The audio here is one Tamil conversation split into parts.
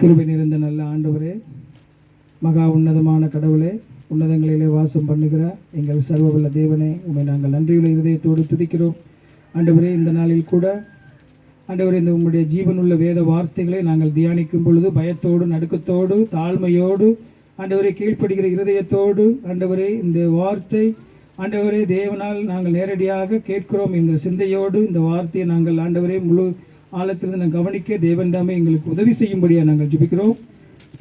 கிருபை நிறைந்த நல்ல ஆண்டவரே, மகா உன்னதமான கடவுளே, உன்னதங்களிலே வாசம் பண்ணுகிற எங்கள் சர்வவல்ல தேவனே, உண்மை நாங்கள் நன்றியுள்ள இருதயத்தோடு துதிக்கிறோம். ஆண்டவரே, இந்த நாளில் கூட ஆண்டவரே, இந்த உங்களுடைய ஜீவனுள்ள வேத வார்த்தைகளை நாங்கள் தியானிக்கும் பொழுது பயத்தோடு, நடுக்கத்தோடு, தாழ்மையோடு, ஆண்டவரே, கீழ்ப்படுகிற இருதயத்தோடு, ஆண்டவரே, இந்த வார்த்தை ஆண்டவரே தேவனால் நாங்கள் நேரடியாக கேட்கிறோம் என்ற சிந்தையோடு இந்த வார்த்தையை நாங்கள் ஆண்டவரே முழு ஆழத்திலிருந்து நாங்கள் கவனிக்க தேவன் தாமே எங்களுக்கு உதவி செய்யும்படியாக நாங்கள் ஜெபிக்கிறோம்.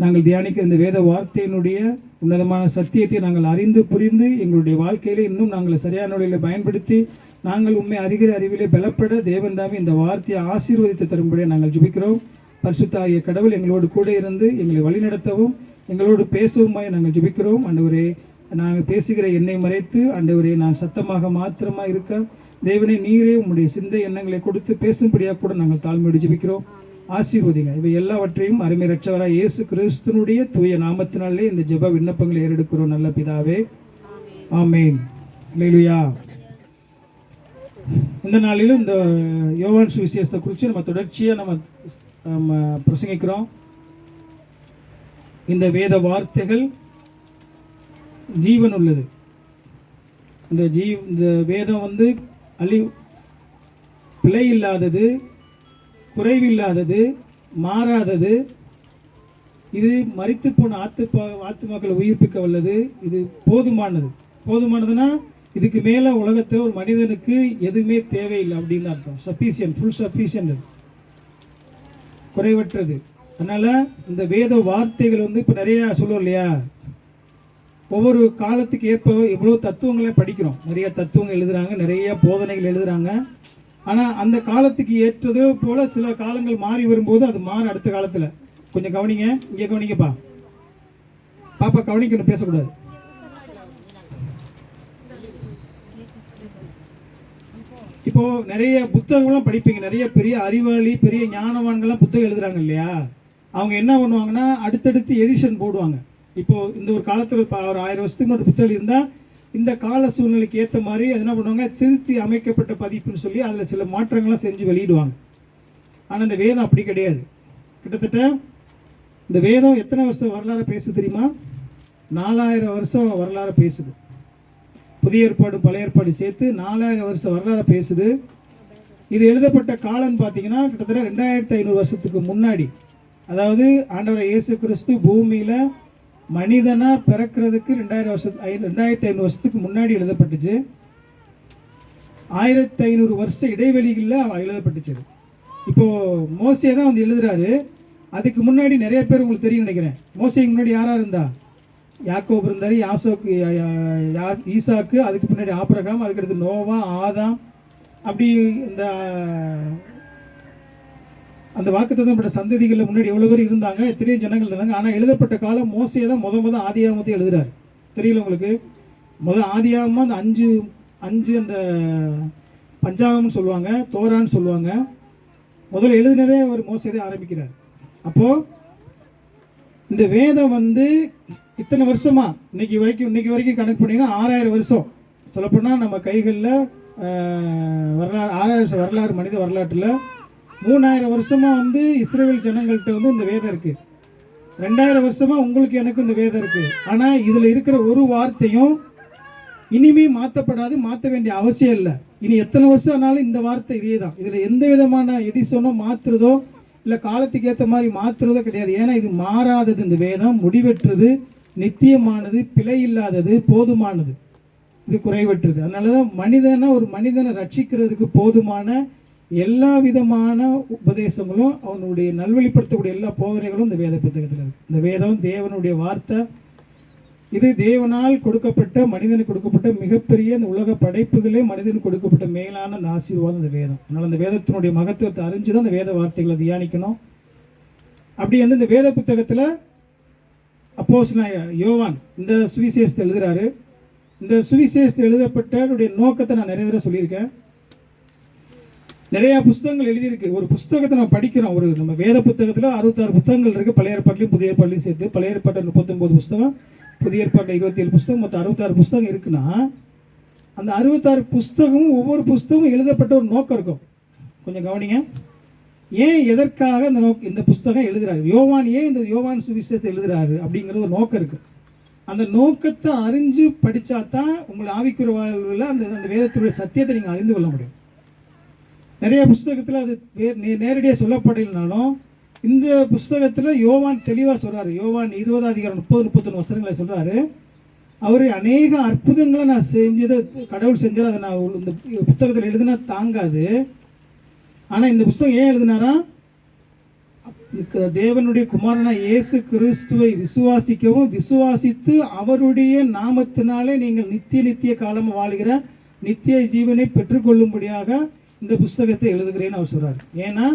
நாங்கள் தியானிக்கிற இந்த வேத வார்த்தையினுடைய உன்னதமான சத்தியத்தை நாங்கள் அறிந்து புரிந்து எங்களுடைய வாழ்க்கையிலே இன்னும் நாங்கள் சரியான வழியில் பயன்படுத்தி நாங்கள் உண்மை அறிகிற அறிவிலே பலப்பட தேவன் தாமே இந்த வார்த்தையை ஆசீர்வதித்து தரும்படியாக நாங்கள் ஜெபிக்கிறோம். பரிசுத்த ஆகிய கடவுள் எங்களோடு கூட இருந்து எங்களை வழிநடத்தவும் எங்களோடு பேசவுமாய் நாங்கள் ஜெபிக்கிறோம். ஆண்டவரே, நாங்கள் பேசுகிற எண்ணை மறைத்து ஆண்டவரே நான் சத்தமாக மாத்திரமா இருக்க தேவனே நீரே உம்முடைய சிந்தை எண்ணங்களை கொடுத்து பேசும்படியாக கூட நாங்கள் தாழ்மையோடு ஜெபிக்கிறோம். ஆசீர்வதிங்க. இவை எல்லாவற்றையும் அருமை இரட்சகராய் இயேசு கிறிஸ்துனுடைய தூய நாமத்தினாலே இந்த ஜெப விண்ணப்பங்களை ஏறெடுக்கிறோம் நல்ல பிதாவே, ஆமேன். அல்லேலூயா. இந்த நாளிலும் இந்த யோவான் சுவிசேஷத்தை குறித்து நம்ம தொடர்ச்சியாக நம்ம பிரசங்கிக்கிறோம். இந்த வேத வார்த்தைகள் ஜீவன் உள்ளது. இந்த வேதம் பிழை இல்லாதது, குறைவில்லாதது, மாறாதது. இது மரித்து போன ஆத்துமாக்களை உயிர்ப்பிக்க வல்லது. இது போதுமானதுன்னா இதுக்கு மேலே உலகத்தில் ஒரு மனிதனுக்கு எதுவுமே தேவையில்லை அப்படின்னு அர்த்தம். சஃபிஷியன்ட், ஃபுல் சஃபிஷியன்ட், குறைவற்றது. அதனால் இந்த வேத வார்த்தைகள் இப்போ நிறையா சொல்லுவோம் இல்லையா, ஒவ்வொரு காலத்துக்கு ஏற்ப எவ்வளோ தத்துவங்களை படிக்கிறோம். நிறைய தத்துவங்கள் எழுதுகிறாங்க, நிறைய போதனைகள் எழுதுகிறாங்க. ஆனால் அந்த காலத்துக்கு ஏற்றதோ போல் சில காலங்கள் மாறி வரும்போது அது மாற அடுத்த காலத்தில். கொஞ்சம் கவனிங்க, இங்கே கவனிங்கப்பா, பாப்பா கவனிக்கணும், பேசக்கூடாது. இப்போது நிறைய புத்தகங்கள்லாம் படிப்பீங்க. நிறைய பெரிய அறிவாளி, பெரிய ஞானவான்கள்லாம் புத்தகம் எழுதுகிறாங்க இல்லையா. அவங்க என்ன பண்ணுவாங்கன்னா அடுத்தடுத்து எடிஷன் போடுவாங்க. இப்போது இந்த ஒரு காலத்தில் ஒரு 1000 வருஷத்துக்கு முன்னாடி புத்தகம் இருந்தால் இந்த கால சூழ்நிலைக்கு ஏற்ற மாதிரி அது என்ன பண்ணுவாங்க, திருத்தி அமைக்கப்பட்ட பதிப்புன்னு சொல்லி அதில் சில மாற்றங்கள்லாம் செஞ்சு வெளியிடுவாங்க. ஆனால் இந்த வேதம் அப்படி கிடையாது. கிட்டத்தட்ட இந்த வேதம் எத்தனை வருஷம் வரலாறு பேசுது தெரியுமா? 4000 வருஷம் வரலாறு பேசுது. புதிய ஏற்பாடு பழைய ஏற்பாடு சேர்த்து 4000 வருஷம் வரலாறு பேசுது. இது எழுதப்பட்ட காலம்னு பார்த்தீங்கன்னா கிட்டத்தட்ட 2500 வருஷத்துக்கு முன்னாடி. அதாவது ஆண்டவர் இயேசு கிறிஸ்து பூமியில் மனிதனாக பிறக்கிறதுக்கு 2500 வருஷத்துக்கு முன்னாடி எழுதப்பட்டுச்சு. 1500 வருஷம் இடைவெளிகளில் எழுதப்பட்டுச்சு. இப்போது மோசே தான் எழுதுறாரு. அதுக்கு முன்னாடி நிறைய பேர் உங்களுக்கு தெரியும் நினைக்கிறேன். மோசேக்கு முன்னாடி யாராக இருந்தா? யாக்கோபு இருந்தார், ஈசாக்கு, அதுக்கு முன்னாடி ஆபிரகாம், அதுக்கடுத்து நோவா, ஆதாம். அப்படி அந்த வாக்குத்தத்தம் பட்ட சந்ததிகளில் முன்னாடி எவ்வளோ பேர் இருந்தாங்க, எத்தனையோ ஜனங்கள் இருந்தாங்க. ஆனால் எழுதப்பட்ட காலம் மோசே தான் முத ஆதியாகமத்தை எழுதுறாரு. தெரியல உங்களுக்கு? ஆதியாகமம் அந்த அஞ்சு அந்த பஞ்சாகம்னு சொல்லுவாங்க, தோரான்னு சொல்லுவாங்க. முதல்ல எழுதினதே அவர் மோசே தான் ஆரம்பிக்கிறார். அப்போது இந்த வேதம் இத்தனை வருஷமா இன்னைக்கு வரைக்கும் கணக்கு பண்ணிங்கன்னா 6000 வருஷம். சொல்லப்போனால் நம்ம கைகளில் வரலாறு 6000 வருஷம் வரலாறு, மனித வரலாற்றில் 3000 வருஷமா இஸ்ரேல் ஜனங்கள்கிட்ட இந்த வேதம் இருக்கு. 2000 வருஷமா உங்களுக்கு எனக்கு இந்த வேதம் இருக்கு. ஆனால் இதில் இருக்கிற ஒரு வார்த்தையும் இனிமே மாற்றப்படாது, மாற்ற வேண்டிய அவசியம் இல்லை. இனி எத்தனை வருஷம் ஆனாலும் இந்த வார்த்தை இதே தான். இதில் எந்த விதமான எடிசனோ மாற்றுறதோ இல்லை காலத்துக்கு ஏற்ற மாதிரி மாற்றுறதோ கிடையாது. ஏன்னா இது மாறாதது. இந்த வேதம் முடிவற்றது, நித்தியமானது, பிழை இல்லாதது, போதுமானது, இது குறைவற்றது. அதனால தான் ஒரு மனிதனை ரட்சிக்கிறதுக்கு போதுமான எல்லா விதமான உபதேசங்களும் அவனுடைய நல்வழிப்படுத்தக்கூடிய எல்லா போதனைகளும் இந்த வேத புத்தகத்தில் இருக்குது. இந்த வேதம் தேவனுடைய வார்த்தை. இது தேவனால் கொடுக்கப்பட்ட, மனிதனுக்கு கொடுக்கப்பட்ட மிகப்பெரிய இந்த உலக படைப்புகளே மனிதனுக்கு கொடுக்கப்பட்ட மேலான அந்த ஆசீர்வாதம் இந்த வேதம். அதனால் அந்த வேதத்தினுடைய மகத்துவத்தை அறிஞ்சு தான் இந்த வேத வார்த்தைகளை தியானிக்கணும். அப்படி இந்த வேத புத்தகத்தில் அப்போஸ்தலனாகிய யோவான் இந்த சுவிசேஷத்தை எழுதுகிறாரு. இந்த சுவிசேஷத்தை எழுதப்பட்ட நோக்கத்தை நான் நிறைய தடவை சொல்லியிருக்கேன். நிறைய புத்தகங்கள் எழுதியிருக்கு. ஒரு புத்தகத்தை நம்ம படிக்கிறோம். நம்ம வேத புத்தகத்தில் 66 புத்தகங்கள் இருக்குது. பழைய ஏற்பாட்டிலையும் புதிய ஏற்பாட்டிலையும் சேர்த்து. பழைய ஏற்பாட்டில் 39 புத்தகம், புதிய ஏற்பாட்டில் 27 புத்தகம், மொத்தம் 66 புத்தகம் இருக்குன்னா அந்த 66 புத்தகமும் ஒவ்வொரு புத்தகமும் எழுதப்பட்ட ஒரு நோக்கம் இருக்கும். கொஞ்சம் கவனிங்க. ஏன் எதற்காக இந்த புஸ்தகம் எழுதுறாரு, யோவான் ஏன் இந்த யோவான் சுவிசேஷத்தை எழுதுறாரு அப்படிங்கிறது ஒரு நோக்கம் இருக்குது. அந்த நோக்கத்தை அறிஞ்சு படித்தா தான் உங்கள் ஆவிக்குரிய வாழ்வில் அந்த அந்த வேதத்துடைய சத்தியத்தை நீங்கள் அறிந்து கொள்ள முடியும். நிறைய புஸ்தகத்தில் அது நேரடியாக சொல்லப்படலைனாலும் இந்த புஸ்தகத்தில் யோவான் தெளிவாக சொல்கிறார். யோவான் 20:30-31 வசனங்களை சொல்கிறாரு. அவர் அநேக அற்புதங்களை நான் செஞ்சதை கடவுள் செஞ்சால் அதை நான் இந்த புத்தகத்தில் எழுதுனா தாங்காது. ஆனால் இந்த புஸ்தகம் ஏன் எழுதினாரா, தேவனுடைய குமாரனா இயேசு கிறிஸ்துவை விசுவாசிக்கவும், விசுவாசித்து அவருடைய நாமத்தினாலே நீங்கள் நித்திய காலம் வாழ்கிற நித்திய ஜீவனை பெற்றுக்கொள்ளும்படியாக இந்த புஸ்தகத்தை எழுதுகிறேன்னு அவர் சொல்றார். ஏன்னா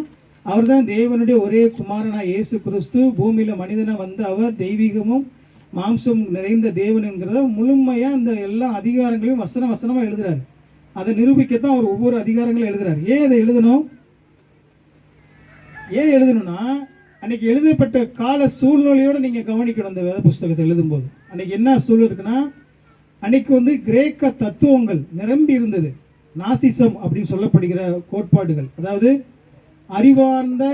அவர் தான் தேவனுடைய ஒரே குமாரனா இயேசு கிறிஸ்து பூமியில் மனிதனை வந்து அவர் தெய்வீகமும் மாம்சம் நிறைந்த தேவனுங்கிறத முழுமையாக இந்த எல்லா அதிகாரங்களையும் வசனமாக எழுதுறாரு. அதை நிரூபிக்கத்தான் அவர் ஒவ்வொரு அதிகாரங்களும் எழுதுறாரு. ஏன் இதை எழுதணும், ஏன் எழுதணும்னா அன்னைக்கு எழுதப்பட்ட கால சூழ்நிலையோடு நீங்கள் கவனிக்கணும். அந்த வேத புஸ்தகத்தை எழுதும்போது அன்னைக்கு என்ன சூழ்நிலை இருக்குன்னா, அன்னைக்கு வந்து கிரேக்க தத்துவங்கள் நிரம்பி இருந்தது. நாசிசம் அப்படின்னு சொல்லப்படுகிற கோட்பாடுகள், அதாவது அறிவார்ந்த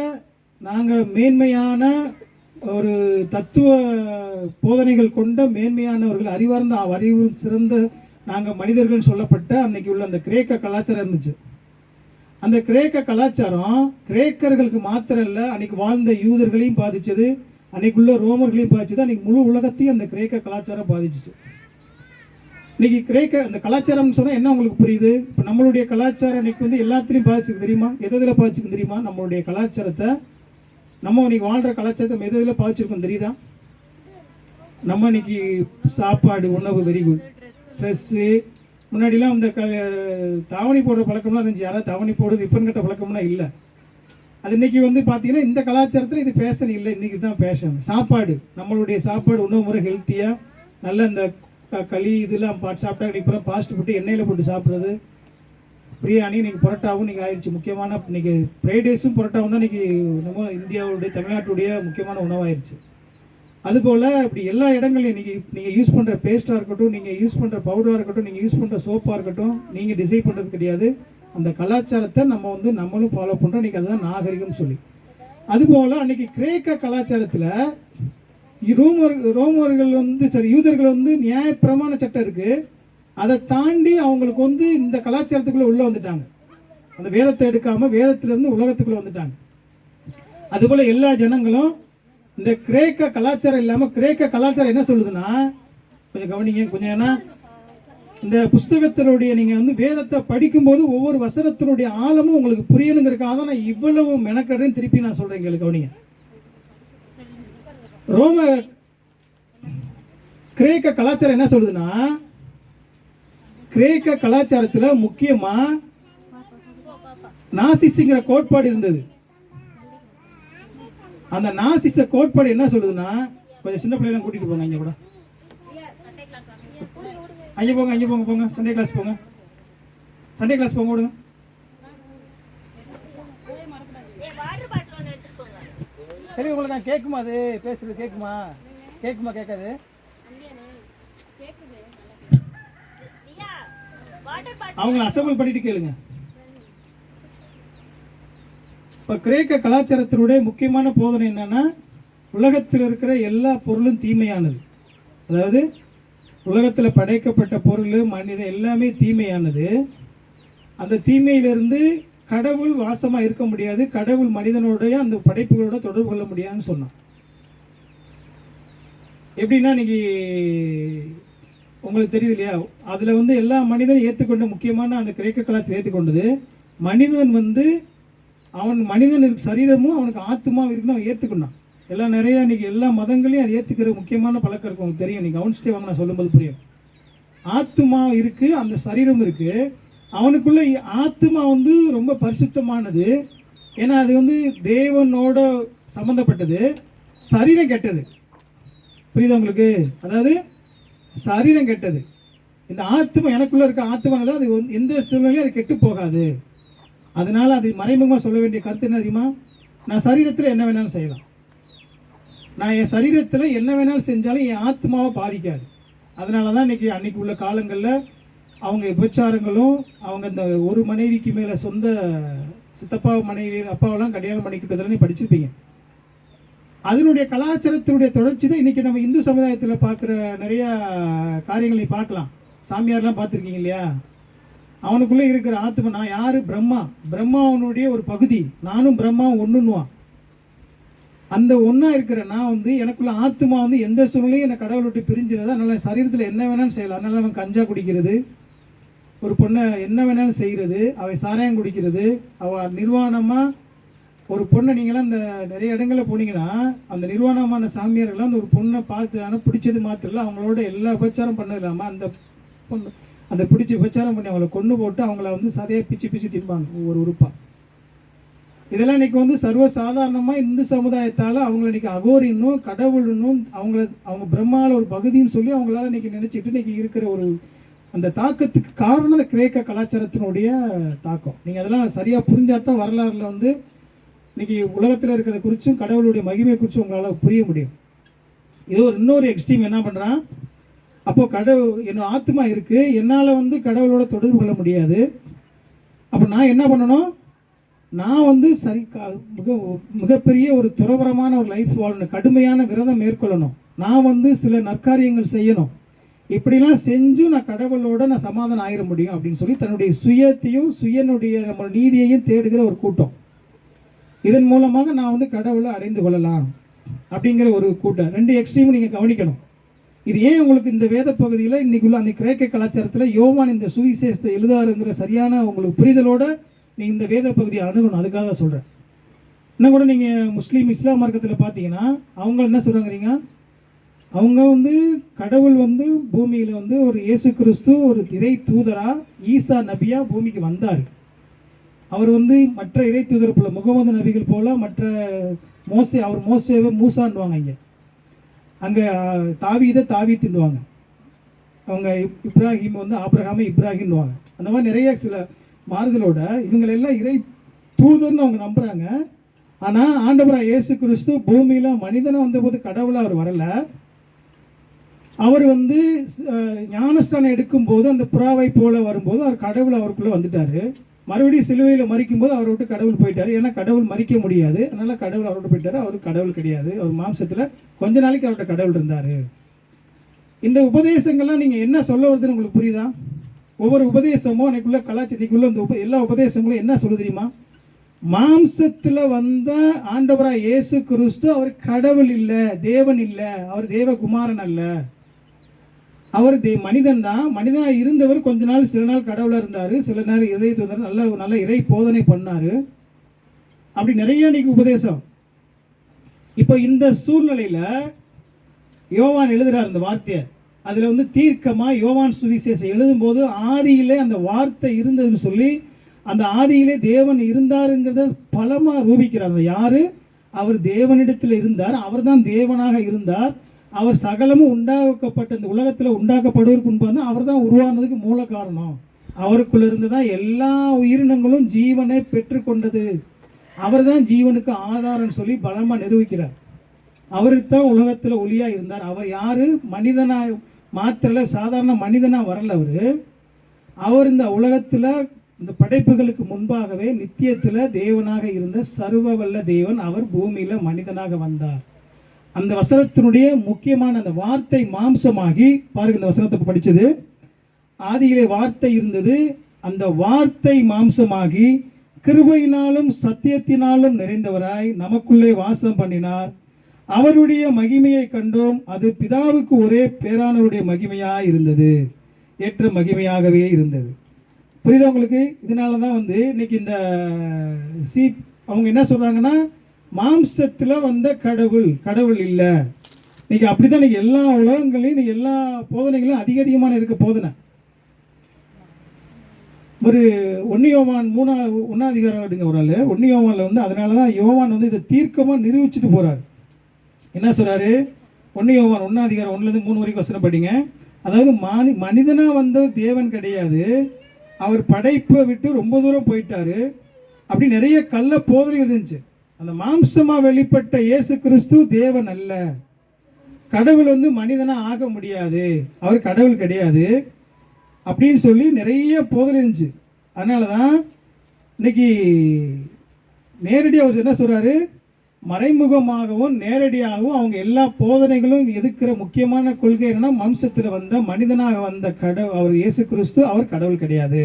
நாங்கள் மேன்மையான ஒரு தத்துவ போதனைகள் கொண்ட மேன்மையானவர்கள், அறிவு சிறந்த நாங்கள் மனிதர்கள் சொல்லப்பட்ட அன்னைக்கு உள்ள அந்த கிரேக்க கலாச்சாரம் இருந்துச்சு. அந்த கிரேக்க கலாச்சாரம் கிரேக்கர்களுக்கு மாத்திரம் இல்லை, அன்னைக்கு வாழ்ந்த யூதர்களையும் பாதிச்சது, அன்னைக்குள்ள ரோமர்களையும் பாதிச்சது, அன்னைக்கு முழு உலகத்தையும் அந்த கிரேக்க கலாச்சாரம் பாதிச்சிச்சு. இன்னைக்கு கிரேக்க அந்த கலாச்சாரம்னு சொன்னால் என்ன உங்களுக்கு புரியுது? இப்போ நம்மளுடைய கலாச்சாரம் இன்னைக்கு வந்து எல்லாத்துலேயும் பாதிச்சுக்கு தெரியுமா? எதில் பாதிச்சுக்கு தெரியுமா? நம்மளுடைய கலாச்சாரத்தை, நம்ம இன்னைக்கு வாழ்கிற கலாச்சாரத்தை எதில் பாதிச்சிருக்கோம் தெரியுதா? நம்ம இன்னைக்கு சாப்பாடு, உணவு, வெரி குட், ட்ரெஸ்ஸு. முன்னாடிலாம் இந்த தாவணி போடுற பழக்கம்லாம் இருந்துச்சு. யாராவது தாவணி போடு ரிப்பன் கட்ட பழக்கம்லாம் இல்லை. அது இன்னைக்கு வந்து பார்த்தீங்கன்னா இந்த கலாச்சாரத்தில் இது ஃபேஷன் இல்லை, இன்றைக்கி தான் ஃபேஷன். சாப்பாடு, நம்மளுடைய சாப்பாடு உணவு முறை ஹெல்த்தியாக நல்ல இந்த களி இதெல்லாம் சாப்பிட்டா இன்றைக்கி ஃபாஸ்ட் ஃபுட்டு எண்ணெயில் போட்டு சாப்பிட்றது, பிரியாணி, இன்றைக்கி பரோட்டாவும் இன்றைக்கி ஆயிடுச்சு முக்கியமான. இன்றைக்கி ஃப்ரைட் ரைஸும் பரோட்டாவும் தான் இன்றைக்கி நம்ம இந்தியாவுடைய தமிழ்நாட்டுடைய முக்கியமான உணவாயிருச்சு. அதுபோல் இப்படி எல்லா இடங்களையும் நீங்கள் யூஸ் பண்ணுற பேஸ்ட்டாக இருக்கட்டும், நீங்கள் யூஸ் பண்ணுற பவுடராக இருக்கட்டும், நீங்கள் யூஸ் பண்ணுற சோப்பாக இருக்கட்டும், நீங்கள் டிசைட் பண்ணுறது கிடையாது. அந்த கலாச்சாரத்தை நம்மளும் ஃபாலோ பண்ணுறோம். இன்றைக்கி அதுதான் நாகரிகம்னு சொல்லி. அதுபோல் அன்றைக்கி கிரேக்க கலாச்சாரத்தில் ரோமர்கள் வந்து யூதர்கள் வந்து நியாயப்பிரமாண சட்டம் இருக்குது. அதை தாண்டி அவங்களுக்கு வந்து இந்த கலாச்சாரத்துக்குள்ளே உள்ளே வந்துட்டாங்க. அந்த வேதத்தை எடுக்காமல் வேதத்திலேருந்து உலகத்துக்குள்ளே வந்துட்டாங்க. அதுபோல் எல்லா ஜனங்களும் இந்த கிரேக்க கலாச்சாரம் இல்லாமல், கிரேக்க கலாச்சாரம் என்ன சொல்லுதுன்னா, கொஞ்சம் கவனிங்க கொஞ்சம். ஏன்னா இந்த புஸ்தகத்தினுடைய நீங்கள் வந்து வேதத்தை படிக்கும்போது ஒவ்வொரு வசனத்தினுடைய ஆழமும் உங்களுக்கு புரியணுங்கிறதுக்காக தான் நான் இவ்வளவு மெனக்கடையும் திருப்பி நான் சொல்கிறேன். எங்களுக்கு கவனிங்க. கிரேக்க கலாச்சாரம் என்ன சொல்லுதுன்னா, கிரேக்க கலாச்சாரத்தில் முக்கியமாக நாசிஸுங்கிற கோட்பாடு இருந்தது. அந்த நாசிச கோட்பாடு என்ன சொல்லுதுன்னா, கொஞ்சம் சின்ன பிள்ளைலாம் கூட்டிட்டு போங்க, இங்கே கூட அங்கே போங்க சண்டே கிளாஸ் போங்க, சண்டே கிளாஸ் போங்க விடுங்க. சரி, உங்களுக்கு நான் கேட்குமா? அது பேசுறது கேட்குமா? கேட்காது? அவங்க அசம்பிள் பண்ணிட்டு கேளுங்க. இப்போ கிரேக்க கலாச்சாரத்தினுடைய முக்கியமான போதனை என்னன்னா, உலகத்தில் இருக்கிற எல்லா பொருளும் தீமையானது. அதாவது உலகத்தில் படைக்கப்பட்ட பொருள், மனிதன் எல்லாமே தீமையானது. அந்த தீமையிலிருந்து கடவுள் வாசமாக இருக்க முடியாது, கடவுள் மனிதனுடைய அந்த படைப்புகளோட தொடர்பு கொள்ள முடியாதுன்னு சொன்னான். எப்படின்னா இன்னைக்கு உங்களுக்கு தெரியுது இல்லையா, அதில் வந்து எல்லா மனிதனும் ஏற்றுக்கொண்ட முக்கியமான அந்த கிரேக்க கலாச்சாரம் ஏற்றுக்கொண்டது, மனிதன் வந்து மனிதனுக்கு சரீரமும் அவனுக்கு ஆத்மாவும் இருக்குன்னு அவன் ஏற்றுக்கொண்டான். எல்லாம் நிறைய இன்னைக்கு எல்லா மதங்களையும் அதை ஏற்றுக்கிற முக்கியமான பழக்கம் இருக்கும். உங்களுக்கு தெரியும், நீங்கள் கவனிச்சிட்டே வாங்க, நான் சொல்லும்போது புரியும். ஆத்மா இருக்குது, அந்த சரீரம் இருக்குது. அவனுக்குள்ள ஆத்மா வந்து ரொம்ப பரிசுத்தமானது, ஏன்னா அது வந்து தேவனோட சம்மந்தப்பட்டது. சரீரம் கெட்டது, புரியுதா உங்களுக்கு? அதாவது சரீரம் கெட்டது. இந்த ஆத்மா எனக்குள்ள இருக்க ஆத்மானால அது எந்த சூழ்நிலையும் அது கெட்டு போகாது. அதனால அது மறைமுகமாக சொல்ல வேண்டிய கருத்து என்ன தெரியுமா? நான் சரீரத்தில் என்ன வேணாலும் செய்யலாம், நான் என் சரீரத்தில் என்ன வேணாலும் செஞ்சாலும் என் ஆத்மாவை பாதிக்காது. அதனால தான் அன்னைக்கு உள்ள காலங்களில் அவங்க விபச்சாரங்களும், அவங்க இந்த ஒரு மனைவிக்கு மேலே சொந்த சித்தப்பா மனைவி அப்பாவெல்லாம் கல்யாணம் பண்ணிக்கிட்டதில் நீ படிச்சிருப்பீங்க. அதனுடைய கலாச்சாரத்தினுடைய தொடர்ச்சி தான் இன்றைக்கி நம்ம இந்து சமுதாயத்தில் பார்க்குற நிறையா காரியங்களை பார்க்கலாம். சாமியார்லாம் பார்த்துருக்கீங்க இல்லையா? அவனுக்குள்ளே இருக்கிற ஆத்மா, நான் யார்? பிரம்மா. பிரம்மா அவனுடைய ஒரு பகுதி, நானும் பிரம்மா ஒன்றுன்னுவான். அந்த ஒன்றா இருக்கிற நான் வந்து எனக்குள்ள ஆத்மா வந்து எந்த சூழ்நிலையும் என்னை கடவுளை விட்டு பிரிஞ்சிருந்தா, அதனால் சரீரத்தில் என்ன வேணாலும் செய்யலாம். அதனால அவன் கஞ்சா குடிக்கிறது, ஒரு பொண்ணை என்ன வேணாலும் செய்கிறது, அவை சாராயம் குடிக்கிறது, அவள் நிர்வாணமாக ஒரு பொண்ணை. நீங்களாம் இந்த நிறைய இடங்களில் போனீங்கன்னா அந்த நிர்வாணமான சாமியார்கள்லாம் அந்த ஒரு பொண்ணை பார்த்து பிடிச்சது மாத்திரல, அவங்களோட எல்லா உபச்சாரம் பண்ணது இல்லாமல் அந்த பொண்ணு அந்த பிடிச்சி உபச்சாரம் பண்ணி அவங்கள கொண்டு போட்டு அவங்கள வந்து சதையாக பிச்சு பிச்சு திம்பாங்க ஒவ்வொரு உறுப்பாக. இதெல்லாம் இன்றைக்கி வந்து சர்வசாதாரணமாக இந்து சமுதாயத்தால் அவங்கள இன்றைக்கி அகோரின்னும் கடவுள்னும் அவங்க பிரம்மாவில் ஒரு பகுதின்னு சொல்லி அவங்களால இன்றைக்கி நினச்சிட்டு இன்றைக்கி இருக்கிற ஒரு அந்த தாக்கத்துக்கு காரணம் அந்த கிரேக்க கலாச்சாரத்தினுடைய தாக்கம். நீங்கள் அதெல்லாம் சரியாக புரிஞ்சாதான் வரலாறுல வந்து இன்றைக்கி உலகத்தில் இருக்கிறத குறித்தும் கடவுளுடைய மகிமையை குறித்தும் உங்களால் புரிய முடியும். இது ஒரு இன்னொரு எக்ஸ்ட்ரீம் என்ன பண்ணுறான், அப்போது கடவுள் என்னோட ஆத்மா இருக்குது, என்னால் வந்து கடவுளோட தொடர்பு கொள்ள முடியாது. அப்போ நான் என்ன பண்ணணும், நான் வந்து மிகப்பெரிய ஒரு துறவரமான ஒரு லைஃப் வாழணும், கடுமையான விரதம் மேற்கொள்ளணும், நான் வந்து சில நற்காரியங்கள் செய்யணும், இப்படிலாம் செஞ்சும் நான் கடவுளோட நான் சமாதானம் ஆயிட முடியும் அப்படின்னு சொல்லி தன்னுடைய சுயத்தையும் சுயனுடைய நம்ம நீதியையும் தேடுகிற ஒரு கூட்டம். இதன் மூலமாக நான் வந்து கடவுளை அடைந்து கொள்ளலாம் அப்படிங்கிற ஒரு கூட்டம். ரெண்டு எக்ஸ்ட்ரீமும் நீங்கள் கவனிக்கணும். இது ஏன் உங்களுக்கு இந்த வேத பகுதியில் இன்றைக்குள்ள அந்த கிரேக்க கலாச்சாரத்தில் யோவான் இந்த சுவிசேஷத்தை எழுதாருங்கிற சரியான உங்களுக்கு புரிதலோடு நீங்கள் இந்த வேத பகுதியை அணுகணும். அதுக்காக தான் சொல்கிறேன். இன்னும் கூட நீங்கள் இஸ்லாம் மார்க்கத்தில் பார்த்தீங்கன்னா அவங்க என்ன சொல்கிறாங்கிறீங்க, அவங்க வந்து கடவுள் வந்து பூமியில் வந்து ஒரு இயேசு கிறிஸ்து ஒரு இறை தூதராக ஈசா நபியாக பூமிக்கு வந்தார். அவர் வந்து மற்ற இறை தூதர் போல முகமது நபிகள் போல மற்ற அவர் மோசேவை மூசான்னுவாங்க. அங்கே தாவி தின்னுவாங்க. அவங்க இப்ராஹிம் வந்து ஆபிரகாமை இப்ராஹிம்னுவாங்க. அந்த மாதிரி நிறைய சில மாறுதலோட இவங்களெல்லாம் இறை தூதர்னு அவங்க நம்புகிறாங்க. ஆனால் ஆண்டவராக இயேசு கிறிஸ்து பூமியில் மனிதனை வந்தபோது கடவுளாக அவர் வரலை. அவர் வந்து ஞானஸ்தானம் எடுக்கும்போது அந்த புறாவை போல வரும்போது அவர் கடவுள் அவருக்குள்ளே வந்துட்டார். மறுபடியும் சிலுவையில் மறிக்கும் போது அவரை விட்டு கடவுள் போயிட்டார். ஏன்னா கடவுள் மறிக்க முடியாது, அதனால் கடவுள் அவரை விட்டு போயிட்டார். அவர் கடவுள் கிடையாது, அவர் மாம்சத்தில் கொஞ்ச நாளைக்கு அவர்கிட்ட கடவுள் இருந்தார். இந்த உபதேசங்கள்லாம் நீங்கள் என்ன சொல்ல வருதுன்னு உங்களுக்கு புரியுதா? ஒவ்வொரு உபதேசமும் அன்னைக்குள்ள கலாச்சாரத்துக்குள்ள இந்த எல்லா உபதேசங்களும் என்ன சொல்ல தெரியுமா? மாம்சத்தில் வந்த ஆண்டவராக இயேசு கிறிஸ்து அவர் கடவுள் இல்லை, தேவன் இல்லை, அவர் தேவகுமாரன் அல்ல, அவர் மனிதன் தான். மனிதனாக இருந்தவர் கொஞ்ச நாள் சில நாள் கடவுளாக இருந்தார், சில நேரம் இறை தூதர் நல்ல இறை போதனை பண்ணார். அப்படி நிறைய இன்னைக்கு உபதேசம். இப்போ இந்த சூழ்நிலையில் யோவான் எழுதுகிறார் இந்த வார்த்தையை. அதில் வந்து தீர்க்கமாக யோவான் சுவிசேஷம் எழுதும்போது ஆதியிலே அந்த வார்த்தை இருந்ததுன்னு சொல்லி அந்த ஆதியிலே தேவன் இருந்தாருங்கிறத பலமாக ரூபிக்கிறார். அந்த யார்? அவர் தேவனிடத்தில் இருந்தார், அவர் தான் தேவனாக இருந்தார், அவர் சகலமும் உண்டாக்கப்பட்ட இந்த உலகத்தில் உண்டாக்கப்படுவதற்கு முன்பு அவர் தான் உருவானதுக்கு மூல காரணம், அவருக்குள்ள இருந்து தான் எல்லா உயிரினங்களும் ஜீவனை பெற்றுக்கொண்டது, அவர் தான் ஜீவனுக்கு ஆதாரம்னு சொல்லி பலமாக நிரூபிக்கிறார். அவருக்கு தான் உலகத்தில் ஒளியாக இருந்தார். அவர் யார்? மனிதனாக மாத்திரல, சாதாரண மனிதனாக வரல. அவர் இந்த உலகத்தில் இந்த படைப்புகளுக்கு முன்பாகவே நித்தியத்தில் தேவனாக இருந்த சர்வ வல்ல தேவன் அவர் பூமியில் மனிதனாக வந்தார். அந்த வசனத்தினுடைய முக்கியமான அந்த வார்த்தை மாம்சமாகி, பாருங்க இந்த வசனத்தை படித்தது, ஆதியிலே வார்த்தை இருந்தது, அந்த வார்த்தை மாம்சமாகி கிருபையினாலும் சத்தியத்தினாலும் நிறைந்தவராய் நமக்குள்ளே வாசம் பண்ணினார், அவருடைய மகிமையை கண்டோம், அது பிதாவுக்கு ஒரே பேரானவருடைய மகிமையாக இருந்தது, ஏற்ற மகிமையாகவே இருந்தது. புரியுதா உங்களுக்கு? இதனால தான் வந்து இன்னைக்கு இந்த அவங்க என்ன சொல்கிறாங்கன்னா, மாம்சத்தில் வந்த கடவுள் இல்லை. இன்னைக்கு அப்படி தான் இன்னைக்கு எல்லா உலகங்களையும் இன்னைக்கு எல்லா போதனைகளும் அதிகமான இருக்க போதனை. ஒரு 1 யோவான் 1 அதிகாரம் அப்படிங்க ஒரு ஆள் 1 யோவானில் வந்து அதனால தான் யோவான் வந்து இதை தீர்க்கமாக நிரூபிச்சுட்டு போகிறார். என்ன சொல்கிறாரு? 1 யோவான் 1 அதிகாரம் 1லேருந்து 3 வரைக்கும் வசனம் படிங்க. அதாவது மனிதனாக வந்த தேவன் கிடையாது, அவர் படைப்பை விட்டு ரொம்ப தூரம் போயிட்டாரு, அப்படி நிறைய கள்ள போதனை இருந்துச்சு. அந்த மாம்சமாக வெளிப்பட்ட இயேசு கிறிஸ்து தேவன் அல்ல, கடவுள் வந்து மனிதனாக ஆக முடியாது, அவர் கடவுள் கிடையாது அப்படின்னு சொல்லி நிறைய போதனை இருந்துச்சு. அதனால தான் இன்னைக்கு நேரடியாக அவர் என்ன சொல்றாரு, மறைமுகமாகவும் நேரடியாகவும் அவங்க எல்லா போதனைகளும் எதுக்கிற முக்கியமான கொள்கை என்னன்னா, வம்சத்தில் வந்த மனிதனாக வந்த அவர் இயேசு கிறிஸ்து அவர் கடவுள் கிடையாது.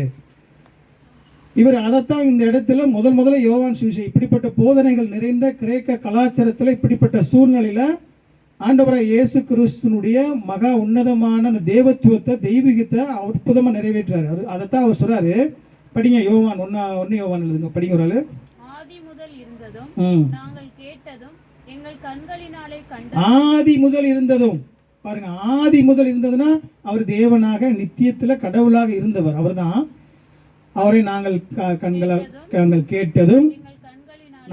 இவர் அதைத்தான் இந்த இடத்துல முதல்ல யோவான் சுவிசேஷம் இப்படிப்பட்ட போதனைகள் நிறைந்த கிரேக்க கலாச்சாரத்தில் இப்படிப்பட்ட சூழ்நிலையில் ஆண்டவராக இயேசு கிறிஸ்துனுடைய மகா உன்னதமான அந்த தேவத்துவத்தை தெய்வீகத்தை அற்புதமாக நிறைவேற்றாரு. அதைத்தான் அவர் சொல்றாரு. படிங்க, யோவான் ஒன்னு யோவான் எழுதுங்க, படிங்க ஒரு ஆளு. ஆதி முதல் இருந்ததும் நாங்கள் கேட்டதும் எங்கள் கண்களினாலே ஆதி முதல் இருந்ததும், பாருங்க, ஆதி முதல் இருந்ததுன்னா அவர் தேவனாக நித்தியத்தில் கடவுளாக இருந்தவர் அவர்தான். அவரை நாங்கள் நாங்கள் கேட்டதும்,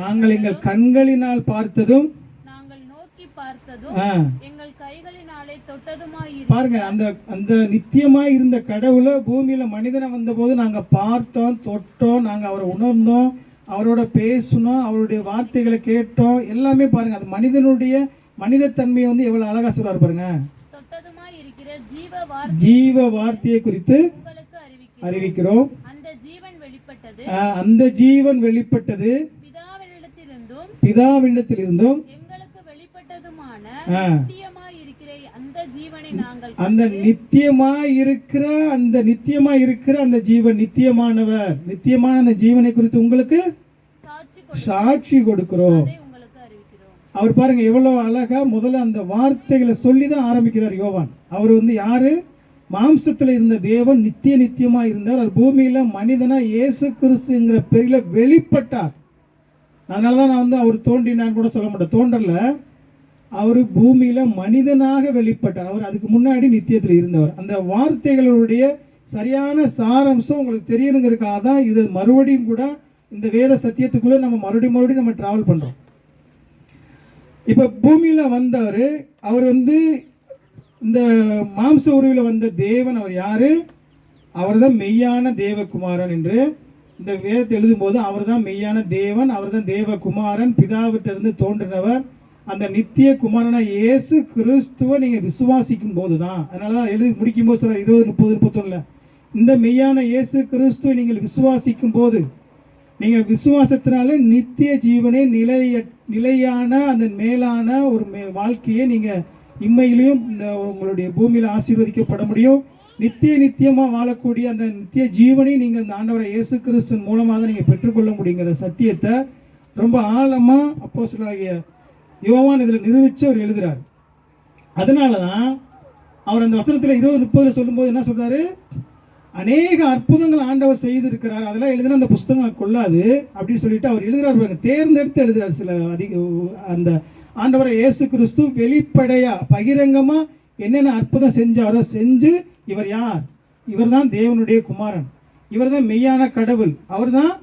நாங்கள் எங்கள் கண்களினால் பார்த்ததும், எங்கள் கைகளினாலே தொட்டதுமாய், பாருங்க, அந்த நித்தியமாய் இருந்த கடவுளை பூமியில மனிதனை வந்த போது நாங்க பார்த்தோம், தொட்டோம், நாங்க அவரை உணர்ந்தோம், அவரோட பேசணும், அவருடைய வார்த்தைகளை கேட்டோம், எல்லாமே பாருங்க. அது மனிதனுடைய மனிதத்தன்மையை வந்து எவ்வளவு அழகா சொல்றாரு பாருங்க. தொட்டதுமாய் இருக்கிற ஜீவ வார்த்தையை குறித்து அறிவிக்கிறோம். அந்த ஜீவன் வெளிப்பட்டது பிதாவினிடத்திலிருந்தும் அந்த நித்தியமாய் இருக்கிற அந்த ஜீவன், நித்தியமானவர், நித்தியமான அந்த ஜீவனை குறித்து உங்களுக்கு சாட்சி கொடுக்கிறோம். அவர் பாருங்க எவ்வளவு அழகா முதல்ல அந்த வார்த்தைகளை சொல்லிதான் ஆரம்பிக்கிறார் யோவான். அவர் வந்து யாரு? மாம்சத்தில் இருந்த தேவன், நித்தியமா இருந்தார். அவர் பூமியில மனிதனா இயேசு கிறிஸ்துங்கிற பெயரில வெளிப்பட்டார். அதனாலதான் நான் வந்து அவர் தோன்றினான்னு கூட சொல்ல மாட்டேன், தோன்றல. அவர் பூமியில மனிதனாக வெளிப்பட்டார். அவர் அதுக்கு முன்னாடி நித்தியத்தில் இருந்தவர். அந்த வார்த்தைகளுடைய சரியான சாரம்சம் உங்களுக்கு தெரியணுங்கிறதுக்காக தான் இது மறுபடியும் கூட இந்த வேத சத்தியத்துக்குள்ள நம்ம மறுபடியும் நம்ம டிராவல் பண்றோம். இப்ப பூமியில வந்தவர், அவர் வந்து இந்த மாம்ச உருவில் வந்த தேவன். அவர் யாரு? அவர் தான் மெய்யான தேவகுமாரன் என்று இந்த வேதத்தை எழுதும் போது அவர் தான் மெய்யான தேவன், அவர் தான் தேவகுமாரன், பிதாவிட்டிருந்து தோன்றினவர். அந்த நித்திய குமாரனா இயேசு கிறிஸ்துவை நீங்க விசுவாசிக்கும் போது தான், அதனாலதான் எழுதி முடிக்கும் போது சொல்ற 20, 30, 31 இந்த மெய்யான இயேசு கிறிஸ்துவை நீங்கள் விசுவாசிக்கும் போது, நீங்க விசுவாசத்தினால நித்திய ஜீவனை நிலையான அந்த மேலான ஒரு வாழ்க்கையை நீங்க இம்மையிலையும் இந்த உங்களுடைய பூமியில ஆசீர்வதிக்கப்பட முடியும். நித்தியமா வாழக்கூடிய அந்த நித்திய ஜீவனை நீங்கள் இந்த ஆண்டவரை இயேசு கிறிஸ்துவின் மூலமாக தான் நீங்க பெற்றுக்கொள்ள முடியுங்கிற சத்தியத்தை ரொம்ப ஆழமா அப்போஸ்தலனாகிய யோவான் இதில் நிரூபித்து அவர் எழுதுறார். அதனாலதான் அவர் அந்த வசனத்தில் 20, 30 சொல்லும்போது என்ன சொல்றாரு? அநேக அற்புதங்கள் ஆண்டவர் செய்திருக்கிறார், அதெல்லாம் எழுதுனா அந்த புஸ்தகம் கொள்ளாது அப்படின்னு சொல்லிட்டு அவர் எழுதுறாரு. தேர்ந்தெடுத்து எழுதுறாரு. சில அந்த ஆண்டவரை இயேசு கிறிஸ்து வெளிப்படையா பகிரங்கமா என்னென்ன அற்புதம் செஞ்சாரோ செஞ்சு, இவர் யார்? இவர் தான் தேவனுடைய குமாரன், இவர் தான் மெய்யான கடவுள், அவர் தான்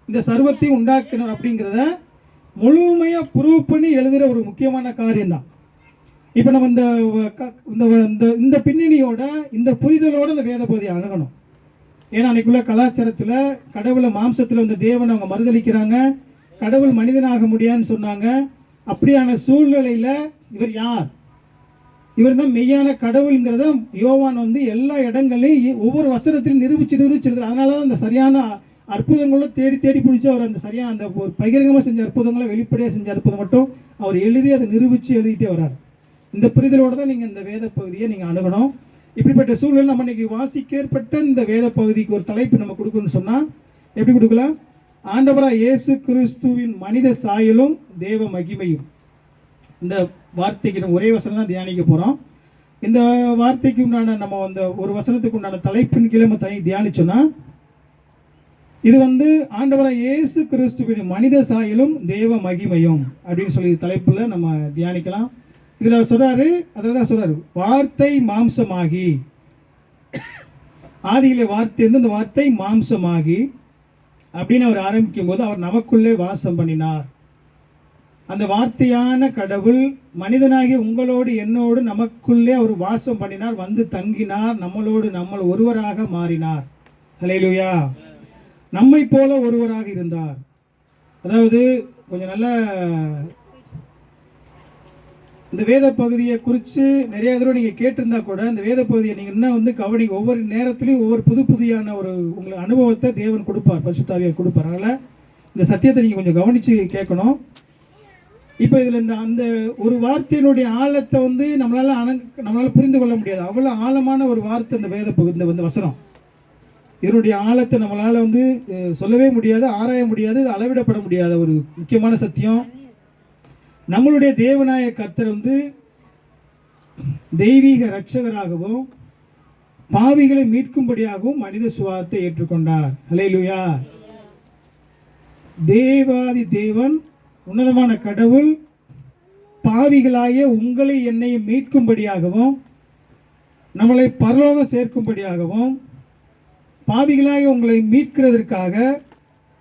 இந்த சர்வத்தை உண்டாக்கினார் அப்படிங்கிறத முழுமையா ப்ரூவ் பண்ணி எழுதுற ஒரு முக்கியமான காரியம் தான். இப்போ நம்ம இந்த பின்னணியோட இந்த புரிதலோட இந்த வேத பகுதியை அணுகணும். ஏன்னா அன்னைக்குள்ள கலாச்சாரத்தில் கடவுளை மாம்சத்தில் வந்த தேவனை அவங்க மறுதளிக்கிறாங்க, கடவுள் மனிதனாக முடியாதுன்னு சொன்னாங்க. அப்படியான சூழ்நிலையில இவர் யார்? இவர் தான் மெய்யான கடவுள்ங்கிறத யோவான் வந்து எல்லா இடங்களையும் ஒவ்வொரு வசனத்திலும் நிரூபிச்சு அதனால தான் அந்த சரியான அற்புதங்களும் தேடி பிடிச்சி அவர் அந்த சரியான அந்த ஒரு பகிரங்கமாக செஞ்ச அற்புதங்களை, வெளிப்படையாக செஞ்ச அற்புதம் மட்டும் அவர் எழுதி அதை நிரூபித்து எழுதிட்டே வர்றார். இந்த புரிதலோடு தான் நீங்கள் இந்த வேத பகுதியை நீங்கள் அணுகணும். இப்படிப்பட்ட சூழல் நம்ம இன்னைக்கு வாசிக்கப்பட்ட இந்த வேத பகுதிக்கு ஒரு தலைப்பு நம்ம கொடுக்கணும்னு சொன்னால் எப்படி கொடுக்கலாம்? ஆண்டவராக இயேசு கிறிஸ்துவின் மனித சாயலும் தேவ மகிமையும். இந்த வார்த்தைக்கு நம்ம ஒரே வசனம் தான் தியானிக்க போகிறோம். இந்த வார்த்தைக்கு உண்டான நம்ம அந்த ஒரு வசனத்துக்கு உண்டான தலைப்பின் கீழே நம்ம தனி தியானிச்சோன்னா, இது வந்து ஆண்டவராக இயேசு கிறிஸ்துவின் மனித சாயலும் தேவ மகிமையும் அப்படின்னு சொல்லி தலைப்பில் நம்ம தியானிக்கலாம். இதில் சொல்றாரு, அதில் தான் சொல்றாரு, வார்த்தை மாம்சமாகி, ஆதியிலே வார்த்தை இருந்து அந்த வார்த்தை மாம்சமாகி அப்படின்னு அவர் ஆரம்பிக்கும் போது அவர் நமக்குள்ளே வாசம் பண்ணினார். அந்த வார்த்தையான கடவுள் மனிதனாகிய உங்களோடு என்னோடு நமக்குள்ளே அவர் வாசம் பண்ணினார், வந்து தங்கினார், நம்மளோடு நம்ம ஒருவராக மாறினார். ஹல்லேலூயா. நம்மை போல ஒருவராக இருந்தார். அதாவது கொஞ்சம் நல்ல இந்த வேத பகுதியை குறித்து நிறைய தடவை நீங்கள் கேட்டிருந்தா கூட இந்த வேத பகுதியை நீங்கள் இன்னும் வந்து கவனிங்க. ஒவ்வொரு நேரத்துலையும் ஒவ்வொரு புதியான ஒரு உங்களுக்கு அனுபவத்தை தேவன் கொடுப்பார், பரிசுத்த ஆவியார் கொடுப்பார். அதனால் இந்த சத்தியத்தை நீங்கள் கொஞ்சம் கவனித்து கேட்கணும். இப்போ இதில் அந்த ஒரு வார்த்தையினுடைய ஆழத்தை வந்து நம்மளால் புரிந்து கொள்ள முடியாது. அவ்வளோ ஆழமான ஒரு வார்த்தை இந்த வேத பகுதி, இந்த வசனம். இதனுடைய ஆழத்தை நம்மளால் வந்து சொல்லவே முடியாது, ஆராய முடியாது, அளவிடப்பட முடியாத ஒரு முக்கியமான சத்தியம். நம்மளுடைய தேவனாய கர்த்தர் வந்து தெய்வீக இரட்சகராகவும் பாவிகளை மீட்கும்படியாகவும் மனித சுபாவத்தை ஏற்றுக்கொண்டார். அல்லேலூயா. தேவாதி தேவன், உன்னதமான கடவுள், பாவிகளாகிய உங்களை என்னையும் மீட்கும்படியாகவும் நம்மளை பரலோகம் சேர்க்கும்படியாகவும் பாவிகளாகிய உங்களை மீட்கிறதற்காக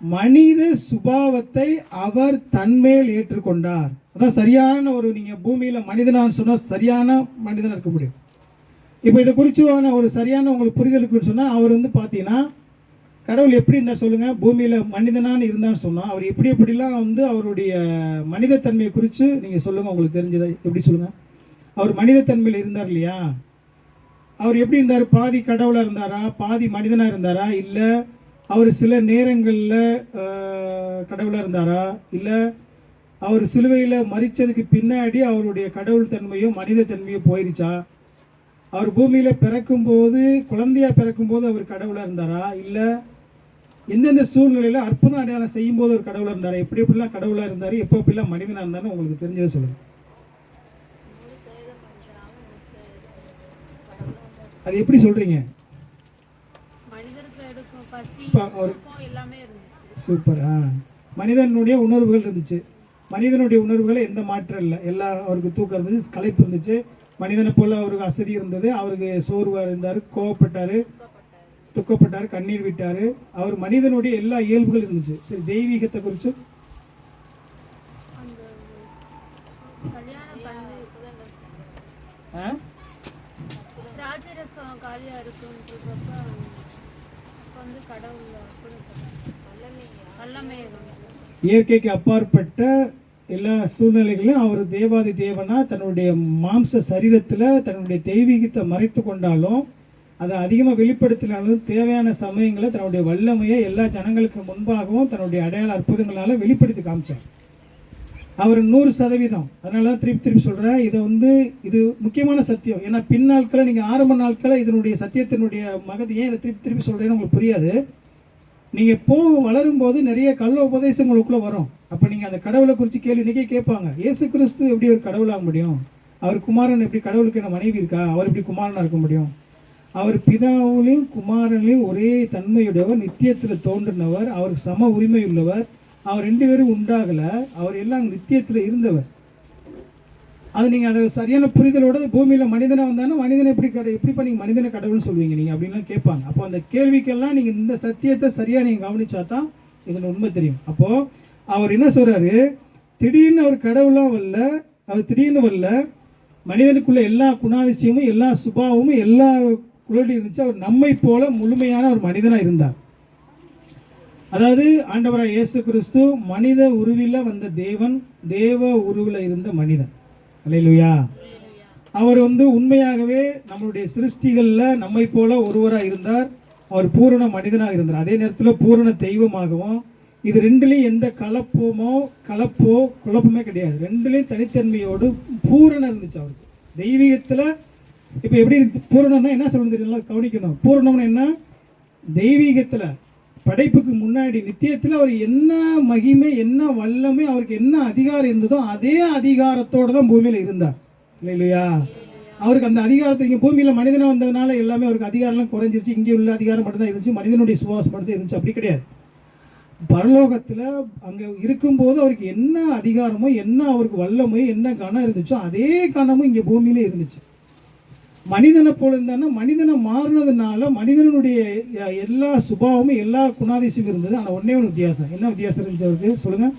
மனித சுபாவத்தை அவர் தன்மேல் ஏற்றுக்கொண்டார். அதான் சரியான ஒரு, நீங்கள் பூமியில் மனிதனான்னு சொன்னால் சரியான மனிதனாக இருக்க முடியும். இப்போ இதை குறிச்சுவான ஒரு சரியான உங்களுக்கு புரிதலுக்குன்னு சொன்னால், அவர் வந்து பார்த்தீங்கன்னா கடவுள் எப்படி இருந்தால் சொல்லுங்கள், பூமியில் மனிதனான்னு இருந்தான்னு சொன்னால் அவர் எப்படிலாம் வந்து அவருடைய மனிதத்தன்மையை குறித்து நீங்கள் சொல்லுங்கள், உங்களுக்கு தெரிஞ்சதை எப்படி சொல்லுங்கள். அவர் மனிதத்தன்மையில் இருந்தார் இல்லையா? அவர் எப்படி இருந்தார்? பாதி கடவுளாக இருந்தாரா, பாதி மனிதனாக இருந்தாரா, இல்லை அவர் சில நேரங்களில் கடவுளாக இருந்தாரா, இல்லை அவர் சிலுவையில் மரித்ததுக்கு பின்னாடி அவருடைய கடவுள் தன்மையும் மனித தன்மையும் போயிருச்சா? அவர் பூமியில் பிறக்கும்போது, குழந்தையாக பிறக்கும்போது அவர் கடவுளாக இருந்தாரா, இல்லை எந்தெந்த சூழ்நிலையில் அற்புதம் அடையாளம் செய்யும்போது ஒரு கடவுளாக இருந்தாரா? எப்படிலாம் கடவுளாக இருந்தார், எப்படிலாம் மனிதனாக இருந்தாலும் உங்களுக்கு தெரிஞ்சதை சொல்லுங்கள். அது எப்படி சொல்கிறீங்க? சூப்பர். மனிதனுடைய உணர்வுகள் இருந்துச்சு. மனிதனுடைய உணர்வுகளை எந்த மாற்றம் இல்லை. எல்லாம் அவருக்கு தூக்கம் இருந்துச்சு, களைப்பு இருந்துச்சு. மனிதனை போல் அவருக்கு அசதி இருந்தது. அவருக்கு சோர்வாக இருந்தார், கோவப்பட்டார், துக்கப்பட்டார், கண்ணீர் விட்டார். அவர் மனிதனுடைய எல்லா இயல்புகள் இருந்துச்சு. சரி, தெய்வீகத்தை குறித்து இயற்கைக்கு அப்பாற்பட்ட எல்லா சூழ்நிலைகளிலும் அவர் தேவாதி தேவனா தன்னுடைய மாம்ச சரீரத்தில் தன்னுடைய தெய்வீகத்தை மறைத்து கொண்டாலும், அதை அதிகமாக வெளிப்படுத்தினாலும், தேவையான சமயங்களை தன்னுடைய வல்லமையை எல்லா ஜனங்களுக்கு முன்பாகவும் தன்னுடைய அடையாள அற்புதங்களால் வெளிப்படுத்தி காமிச்சார். அவர் 100%. அதனால தான் திருப்பி சொல்கிறேன், இதை வந்து இது முக்கியமான சத்தியம். ஏன்னா பின்னாட்களை நீங்கள் ஆரம்ப நாட்களை இதனுடைய சத்தியத்தினுடைய மகதி ஏன் இதை திருப்பி சொல்கிறேன்னு உங்களுக்கு புரியாது. நீங்கள் வளரும்போது நிறைய கள்ள உபதேசம் உங்களுக்குள்ளே வரும். அப்போ நீங்கள் அந்த கடவுளை குறித்து கேள்வி இன்றைக்கே கேட்பாங்க. இயேசு கிறிஸ்து எப்படி ஒரு கடவுளாக முடியும்? அவர் குமாரன் எப்படி? கடவுளுக்கு என்ன மனைவி இருக்கா? அவர் எப்படி குமாரனாக இருக்க முடியும்? அவர் பிதாவிலையும் குமாரனையும் ஒரே தன்மையுடையவர், நித்தியத்தில் தோன்றினவர், அவருக்கு சம உரிமை உள்ளவர். அவர் 2 பேரும் உண்டாகலை, அவர் எல்லாம் நித்தியத்தில் இருந்தவர். அது நீங்கள் அதை சரியான புரிதலோட பூமியில் மனிதனாக வந்தாலும் மனிதனை எப்படிப்பா நீங்கள் மனிதனை கடவுள்னு சொல்லுவீங்க நீங்கள் அப்படின்லாம் கேட்பாங்க. அப்போ அந்த கேள்விக்கெல்லாம் நீங்கள் இந்த சத்தியத்தை சரியாக நீங்கள் கவனிச்சா தான் இதில் உண்மை தெரியும். அப்போது அவர் என்ன சொல்கிறாரு, திடீர்னு அவர் கடவுளாக வரல, அவர் திடீர்னு வரல, மனிதனுக்குள்ள எல்லா குணாதிசயமும் எல்லா சுபாவமும் எல்லா குழந்தையும் இருந்துச்சு. அவர் நம்மை போல முழுமையான ஒரு மனிதனாக இருந்தார். அதாவது ஆண்டவராக இயேசு கிறிஸ்து மனித உருவில் வந்த தேவன், தேவ உருவில் இருந்த மனிதன். அல்லேலூயா. அவர் வந்து உண்மையாகவே நம்மளுடைய சிருஷ்டிகளில் நம்மை போல ஒருவராக இருந்தார். அவர் பூரண மனிதனாக இருந்தார், அதே நேரத்தில் பூரண தெய்வமாகவும். இது ரெண்டுலேயும் எந்த குழப்பமே கிடையாது. ரெண்டுலேயும் தனித்தன்மையோடு பூரணம் இருந்துச்சு அவருக்கு. தெய்வீகத்தில் இப்போ எப்படி இருக்கு? பூரணம்னா என்ன சொல்றது தெரியல, கவனிக்கணும். பூரணம்னு என்ன? தெய்வீகத்தில் படைப்புக்கு முன்னாடி நித்தியத்தில் அவர் என்ன மகிமை, என்ன வல்லமை, அவருக்கு என்ன அதிகாரம் இருந்ததோ அதே அதிகாரத்தோடு தான் பூமியில் இருந்தார். இல்லையா? அவருக்கு அந்த அதிகாரத்தை இங்கே பூமியில் மனிதனாக வந்ததுனால எல்லாமே அவருக்கு அதிகாரம்லாம் குறைஞ்சிருச்சு. இங்கே உள்ள அதிகாரம் மட்டும்தான் இருந்துச்சு, மனிதனுடைய சுவாசம் மட்டும்தான் இருந்துச்சு. அப்படி கிடையாது. பரலோகத்தில் அங்கே இருக்கும்போது அவருக்கு என்ன அதிகாரமோ, என்ன அவருக்கு வல்லமோ, என்ன கனம் இருந்துச்சோ அதே கனமும் இங்கே பூமியிலே இருந்துச்சு. மனிதனை போல இருந்தான்னா மனிதனை மாறினதுனால மனிதனுடைய எல்லா சுபாவமும் எல்லா குணாதிசயமும் இருந்தது. ஆனால் ஒன்றே ஒன்று வித்தியாசம். என்ன வித்தியாசம் இருந்துச்சு அவருக்கு சொல்லுங்கள்?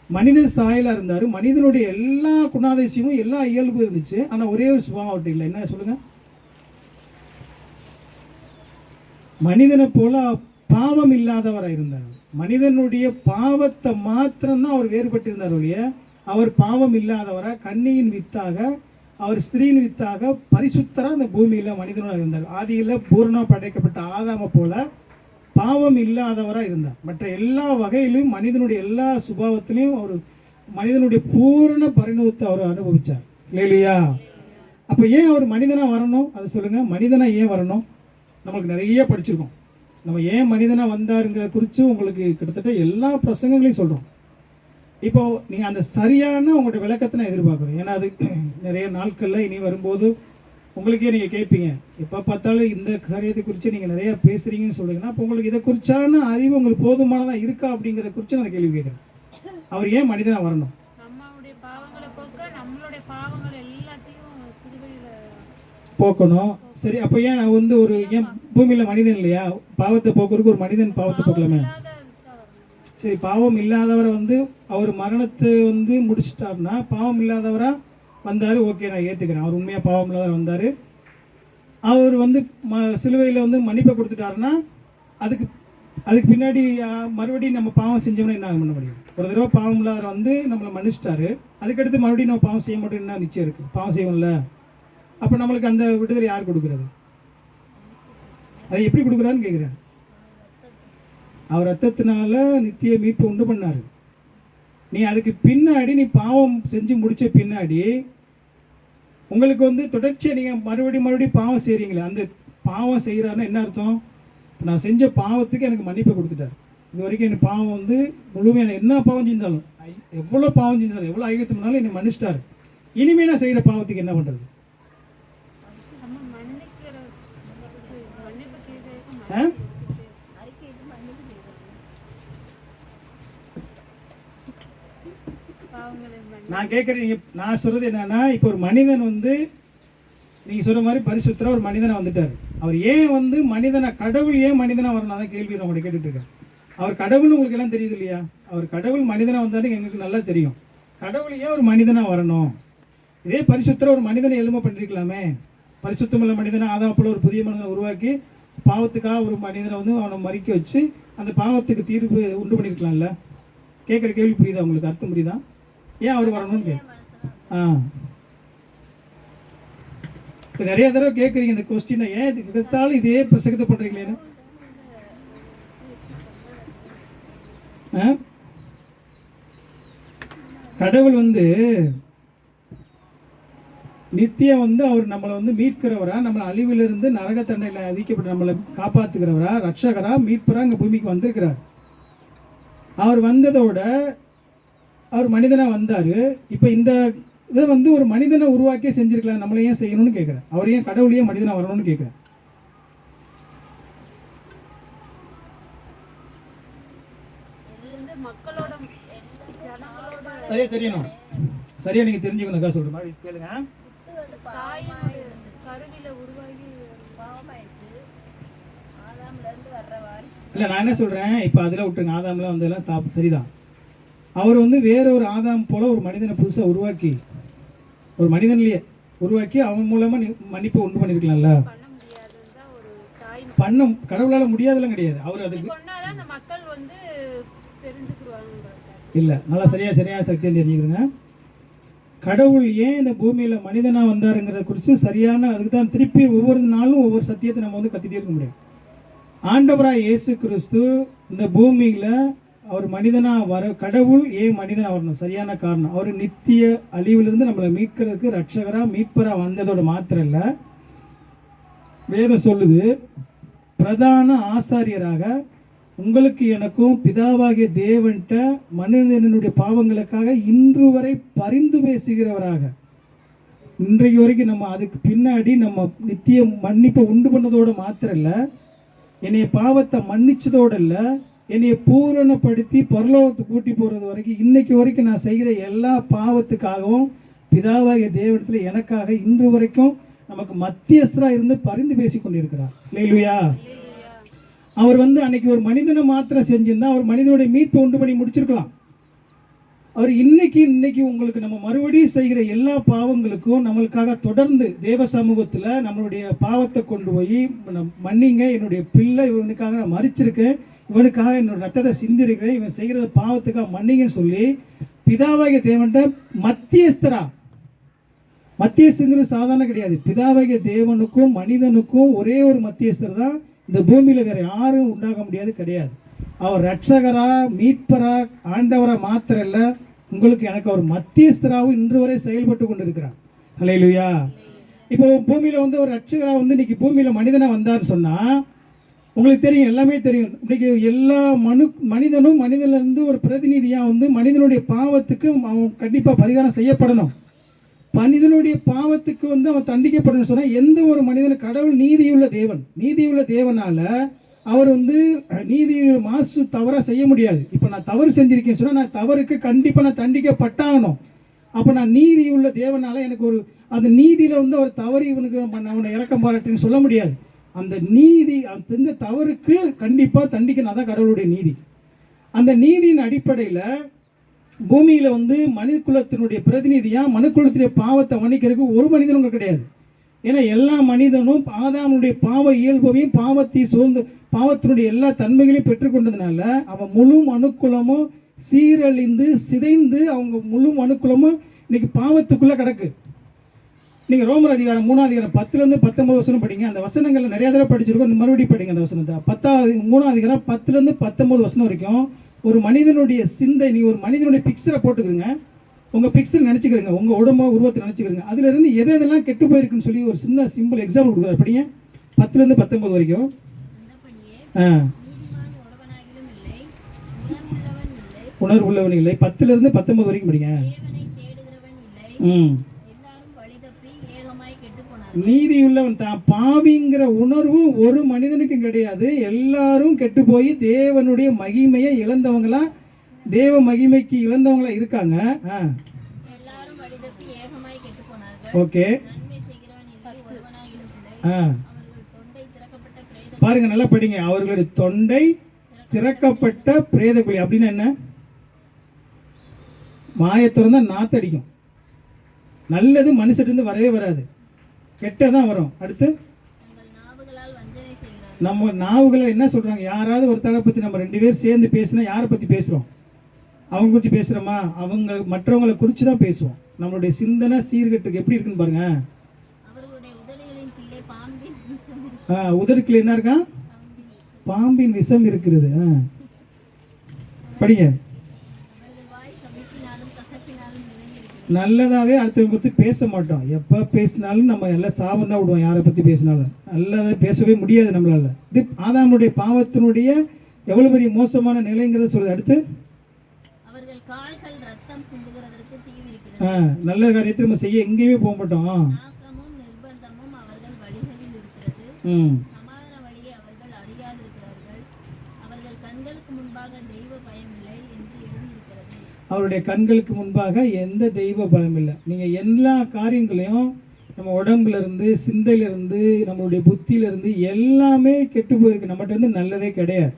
மனிதன் சாயலாக இருந்தார், மனிதனுடைய எல்லா குணாதிசயமும் எல்லா இயல்பும் இருந்துச்சு. ஆனால் ஒரே ஒரு சுபாவம் அவர்கிட்ட இல்லை. என்ன சொல்லுங்கள்? மனிதனை போல பாவம் இல்லாதவராக இருந்தார். மனிதனுடைய பாவத்தை மாத்திரம்தான் அவர் வேறுபட்டு இருந்தார் ஒழிய அவர் பாவம் இல்லாதவரா, கன்னியின் வித்தாக, அவர் ஸ்திரீயின் வித்தாக பரிசுத்தரா அந்த பூமியில மனிதனாக இருந்தார். ஆதியில பூரண படைக்கப்பட்ட ஆதாம போல பாவம் இல்லாதவரா இருந்தார். மற்ற எல்லா வகையிலும் மனிதனுடைய எல்லா சுபாவத்திலையும் அவர் மனிதனுடைய பூரண பரிணாமத்தை அவர் அனுபவிச்சார். இல்லையா? அப்போ ஏன் அவர் மனிதனா வரணும்? அதை சொல்லுங்க. மனிதனா ஏன் வரணும்? நம்மளுக்கு நிறைய படிச்சிருக்கோம். நம்ம ஏன் மனிதனா வந்தாருங்கிற குறித்து உங்களுக்கு கிட்டத்தட்ட எல்லா பிரசங்கங்களையும் சொல்கிறோம். இப்போ நீங்கள் அந்த சரியான உங்களோட விளக்கத்தை நான் எதிர்பார்க்குறோம். ஏன்னா அது நிறைய நாட்களில் இனி வரும்போது உங்களுக்கே நீங்கள் கேட்பீங்க, எப்போ பார்த்தாலும் இந்த காரியத்தை குறித்து நீங்கள் நிறையா பேசுகிறீங்கன்னு சொல்கிறீங்கன்னா, அப்போ உங்களுக்கு இதை குறித்தான அறிவு உங்களுக்கு போதுமானதாக இருக்கா அப்படிங்கிறத குறித்து நான் கேள்வி கேட்குறேன். அவர் ஏன் மனிதனாக வரணும்? நம்மளுடைய பாவங்களை போக்க, நம்மளுடைய பாவங்கள் எல்லாத்தையும் சிலுவையில போக்கணும். சரி, அப்போ ஏன் நான் வந்து ஒரு ஏன் பூமியில் மனிதன் இல்லையா? பாவத்தை போக்குறதுக்கு ஒரு மனிதன் பாவத்தை போக்கலாமே. சரி, பாவம் இல்லாதவரை வந்து அவர் மரணத்தை வந்து முடிச்சிட்டாருன்னா பாவம் இல்லாதவராக வந்தார், ஓகே, நான் ஏற்றுக்கிறேன். அவர் உண்மையாக பாவம் இல்லாதவர் வந்தார். அவர் வந்து சிலுவையில் வந்து மன்னிப்பை கொடுத்துட்டாருன்னா அதுக்கு பின்னாடி மறுபடியும் நம்ம பாவம் செஞ்சோம்னா என்ன பண்ண முடியும்? ஒரு தடவை பாவம் இல்லாதவர் வந்து நம்மளை மன்னிச்சிட்டாரு, அதுக்கடுத்து மறுபடியும் நம்ம பாவம் செய்ய மாட்டோம், என்ன நிச்சயம் இருக்குது? பாவம் செய்வோம்ல. அப்போ நம்மளுக்கு அந்த விடுதலை யார் கொடுக்குறது? அதை எப்படி கொடுக்குறான்னு கேட்குறேன். அவர் ரத்தத்தினால நித்திய மீட்பு உண்டு பண்ணார். நீ அதுக்கு பின்னாடி நீ பாவம் செஞ்சு முடித்த பின்னாடி உங்களுக்கு வந்து தொடர்ச்சியாக நீங்கள் மறுபடியும் பாவம் செய்கிறீங்களே, அந்த பாவம் செய்கிறாருன்னா என்ன அர்த்தம்? நான் செஞ்ச பாவத்துக்கு எனக்கு மன்னிப்பை கொடுத்துட்டார். இது வரைக்கும் எனக்கு பாவம் வந்து முழுமையாக என்ன பாவம் செஞ்சாலும், எவ்வளோ பாவம் செஞ்சாலும், எவ்வளோ ஐகத்தம்னாலும் என்னை மன்னிச்சிட்டாரு. இனிமேல் நான் செய்கிற பாவத்துக்கு என்ன பண்ணுறது? நான் கேட்குறேன், நான் சொல்கிறது என்னன்னா, இப்போ ஒரு மனிதன் வந்து நீங்கள் சொல்கிற மாதிரி பரிசுத்தராக ஒரு மனிதனை வந்துட்டார். அவர் ஏன் வந்து கடவுள் ஏன் மனிதனாக வரணும்? அதான் கேள்வி நான் உங்களை கேட்டுட்ருக்கேன். அவர் கடவுள்னு உங்களுக்கு எல்லாம் தெரியுது இல்லையா? அவர் கடவுள் மனிதனாக வந்தாரு எங்களுக்கு நல்லா தெரியும். கடவுள் ஏன் ஒரு மனிதனாக வரணும்? இதே பரிசுத்தராக ஒரு மனிதனை எலும்ப பண்ணிருக்கலாமே. பரிசுத்தமுள்ள மனிதனை ஆதாம் போல ஒரு புதிய மனிதனை உருவாக்கி பாவத்துக்காக ஒரு மனிதனை வந்து அவனை மறிக்க வச்சு அந்த பாவத்துக்கு தீர்ப்பு உண்டு பண்ணியிருக்கலாம்ல. கேட்குற கேள்வி புரியுதா உங்களுக்கு? அர்த்தம் புரியுதா? ஏன் அவர் வரணும்னு இப்போ நிறைய தடவை கேட்குறீங்க இந்த கொஸ்டினை, ஏன் இதுக்கு எடுத்தாலும் இதே பிரசங்கத்தை பண்ணுறீங்களேன்னு. கடவுள் வந்து நித்தியம் வந்து அவர் நம்மளை வந்து மீட்கிறவரா, நம்மளை அழிவிலிருந்து நரக தண்டையில் அதிக்கப்பட்டு நம்மளை காப்பாற்றுகிறவரா, ரட்சகரா, மீட்பரா இங்கே பூமிக்கு வந்திருக்கிறார். அவர் வந்ததோட அவர் மனிதனாக வந்தார். இப்போ இந்த இதை வந்து ஒரு மனிதனை உருவாக்கியே செஞ்சுருக்கலாம், நம்மளை ஏன் செய்யணும்னு கேட்குறேன். அவர் ஏன் கடவுளையே மனிதனாக வரணும்னு கேட்குறேன். சரியா தெரியணும், சரியா நீங்கள் தெரிஞ்சுக்கணுக்கா சொல்கிற மாதிரி கேளுங்க. இல்லை, நான் என்ன சொல்கிறேன், இப்போ அதில் விட்டுருங்க, ஆதாமில் வந்ததெல்லாம் சரிதான். அவர் வந்து வேற ஒரு ஆதாம் போல ஒரு மனிதனை புதுசாக உருவாக்கி, ஒரு மனிதன்லேயே உருவாக்கி அவன் மூலமாக மன்னிப்பை உண்டு பண்ணியிருக்கலாம்ல. கடவுளால் முடியாதெல்லாம் கிடையாது. அவர் அதுக்கு இல்லை, நல்லா சரியாக சக்தியாக தெரிஞ்சுக்கிறேங்க. கடவுள் ஏன் இந்த பூமியில் மனிதனாக வந்தாருங்கிறத குறித்து சரியான, அதுக்கு தான் திருப்பி ஒவ்வொரு நாளும் ஒவ்வொரு சத்தியத்தை நம்ம வந்து கத்திட்டே இருக்க முடியும். ஆண்டவராய் இயேசு கிறிஸ்து இந்த பூமியில் அவர் மனிதனாக கடவுள் ஏன் மனிதனாக வரணும்? சரியான காரணம், அவர் நித்திய அழிவிலிருந்து நம்மளை மீட்கிறதுக்கு ரட்சகராக மீட்பராக வந்ததோட மாத்திரம் இல்லை, வேதம் சொல்லுது பிரதான ஆசாரியராக உங்களுக்கு எனக்கும் பிதாவாகிய தேவன்கிட்ட மனிதனுடைய பாவங்களுக்காக இன்று வரை பரிந்து பேசுகிறவராக. இன்றைக்கு வரைக்கும் நம்ம அதுக்கு பின்னாடி நம்ம நித்திய மன்னிப்பை உண்டு பண்ணதோடு மாத்திரம் இல்லை, என்னைய பாவத்தை மன்னிச்சதோடு இல்லை, என்னைய பூரணப்படுத்தி பரலோகத்துக்கு கூட்டி போகிறது வரைக்கும் இன்னைக்கு வரைக்கும் நான் செய்கிற எல்லா பாவத்துக்காகவும் பிதாவாகிய தேவனிடத்தில் எனக்காக இன்று வரைக்கும் நமக்கு மத்தியஸ்தராக இருந்து பரிந்து பேசி கொண்டிருக்கிறார். இல்லையா? அவர் வந்து அன்னைக்கு ஒரு மனிதனை மாத்திரம் செஞ்சிருந்தா அவர் மனிதனுடைய மீட்பை உண்டு பண்ணி முடிச்சிருக்கலாம். அவர் இன்னைக்கு உங்களுக்கு நம்ம மறுபடியும் செய்கிற எல்லா பாவங்களுக்கும் நம்மளுக்காக தொடர்ந்து தேவ சமூகத்தில் நம்மளுடைய பாவத்தை கொண்டு போய் மன்னிங்க, என்னுடைய பிள்ளை இவனுக்காக நான் மறிச்சிருக்கேன், இவனுக்காக என்னோட ரத்தத்தை சிந்திருக்கிறேன், இவன் செய்கிற பாவத்துக்காக மன்னிங்கன்னு சொல்லி பிதாவாகிய தேவன்ட்ட மத்தியஸ்தரா. மத்தியஸ்தங்கிறது சாதாரண கிடையாது. பிதாவாகிய தேவனுக்கும் மனிதனுக்கும் ஒரே ஒரு மத்தியஸ்தர் தான் இந்த பூமியில், வேற யாரும் உண்டாக முடியாது, கிடையாது. அவர் ரட்சகரா, மீட்பரா, ஆண்டவரா மாத்திரம் இல்லை, உங்களுக்கு எனக்கு அவர் மத்தியஸ்தராகவும் இன்று வரை செயல்பட்டு கொண்டு இருக்கிறார். ஹல்லேலூயா. இப்போ பூமியில் வந்து ஒரு ரட்சகரா வந்து இன்னைக்கு பூமியில் மனிதனாக வந்தார்னு சொன்னால் உங்களுக்கு தெரியும், எல்லாமே தெரியும். இன்னைக்கு எல்லா மனிதனும் மனிதனிலிருந்து ஒரு பிரதிநிதியாக வந்து மனிதனுடைய பாவத்துக்கு அவன் கண்டிப்பாக பரிகாரம் செய்யப்படணும். மனிதனுடைய பாவத்துக்கு வந்து அவன் தண்டிக்கப்படணும்னு சொன்னால் எந்த ஒரு மனிதனும், கடவுள் நீதியுள்ள தேவன், நீதியுள்ள தேவனால அவர் வந்து நீதி மாசு தவறாக செய்ய முடியாது. இப்போ நான் தவறு செஞ்சிருக்கேன்னு சொன்னால் நான் தவறுக்கு கண்டிப்பாக நான் தண்டிக்கப்பட்டாகணும். அப்போ நான் நீதி உள்ள தேவனால எனக்கு ஒரு அந்த நீதியில் வந்து அவர் தவறு இவனுக்கு அவனை இறக்கம் பாராட்டுன்னு சொல்ல முடியாது. அந்த நீதி அவன் செஞ்ச தவறுக்கு கண்டிப்பாக தண்டிக்கணும். அதான் கடவுளுடைய நீதி. அந்த நீதியின் அடிப்படையில் பூமியில் வந்து மனிதகுலத்தினுடைய பிரதிநிதியாக மனுக்குலத்தினுடைய பாவத்தை மன்னிக்கிறதுக்கு ஒரு மனிதனும் கிடையாது. ஏன்னா எல்லா மனிதனும் ஆதாமுடைய பாவ இயல்பையும் பாவத்தை சூழ்ந்து பாவத்தினுடைய எல்லா தன்மைகளையும் பெற்றுக்கொண்டதுனால அவன் முழு மனுக்குலமும் சீரழிந்து சிதைந்து அவங்க முழு மனுக்குலமும் இன்னைக்கு பாவத்துக்குள்ளே கிடக்கு. நீங்கள் ரோமர் அதிகாரம் 3ஆம் அதிகாரம் 10லேருந்து 19 வசனம் படிங்க. அந்த வசனங்களில் நிறைய தடவை படிச்சிருக்கோம், மறுபடியும் படிங்க அந்த வசனத்தை. 3ஆம் அதிகாரம் 10லேருந்து 19 வசனம் வரைக்கும் ஒரு மனிதனுடைய சிந்தை, நீ ஒரு மனிதனுடைய பிக்சரை போட்டுக்கிறீங்க, உங்கள் பிக்சர் நினச்சிக்கிறீங்க, உங்கள் உடம்பு உருவத்தை நினச்சிக்கிறீங்க, அதிலிருந்து எதெல்லாம் கெட்டு போயிருக்குன்னு சொல்லி ஒரு சின்ன சிம்பிள் எக்ஸாம்பிள் கொடுக்குறாரு. படிங்க 10லேருந்து 19 வரைக்கும். உணர்வுள்ளவன் இல்லை. 10லேருந்து 19 வரைக்கும் படிங்க. நீதியுள்ளவன் தான். பாவிங்கிற உணர்வு ஒரு மனிதனுக்கும் கிடையாது. எல்லாரும் கெட்டு போய் தேவனுடைய மகிமையை இழந்தவங்களா, தேவ மகிமைக்கு இழந்தவங்களா இருக்காங்க. ஓகே, பாருங்க, நல்லா படிங்க. அவர்களுடைய தொண்டை திறக்கப்பட்ட பிரேத குழி. அப்படின்னு என்ன? மாயை திறந்தா நாத்தடிக்கும். நல்லது மனுஷட்டு வரவே வராது, கெட்டதான் வரும். அடுத்து நம்ம நாவுகளை என்ன சொல்றாங்க? யாராவது ஒருத்தரை பத்தி நம்ம 2 பேர் சேர்ந்து பேசினா யாரை பத்தி பேசுறோம்? அவங்க குறித்து பேசுறோமா? அவங்க மற்றவங்களை குறித்து தான் பேசுவோம். நம்மளுடைய சிந்தனை சீர்கட்டுக்கு எப்படி இருக்குன்னு பாருங்க. உதடுக்குள்ள என்ன இருக்கா? பாம்பின் விஷம் இருக்கிறது. படிங்க. நல்லதாவே அடுத்தவங்க குறித்து பேச மாட்டோம். எப்போ பேசினாலும் நம்ம எல்லாம் சாபம் தான் விடுவோம். யாரை பற்றி பேசினாலும் நல்லதாக பேசவே முடியாது நம்மளால. இது ஆதாமுடைய பாவத்தினுடைய எவ்வளவு பெரிய மோசமான நிலைங்கிறத சொல்லுது. அடுத்து நல்ல காரியத்தை நம்ம செய்ய எங்கேயுமே போக மாட்டோம். அவருடைய கண்களுக்கு முன்பாக எந்த தெய்வ பலம் இல்லை. நீங்கள் எல்லா காரியங்களையும் நம்ம உடம்புல இருந்து, சிந்தையிலிருந்து, நம்மளுடைய புத்தியிலிருந்து எல்லாமே கெட்டு போயிருக்கு. நம்மகிட்ட இருந்து நல்லதே கிடையாது.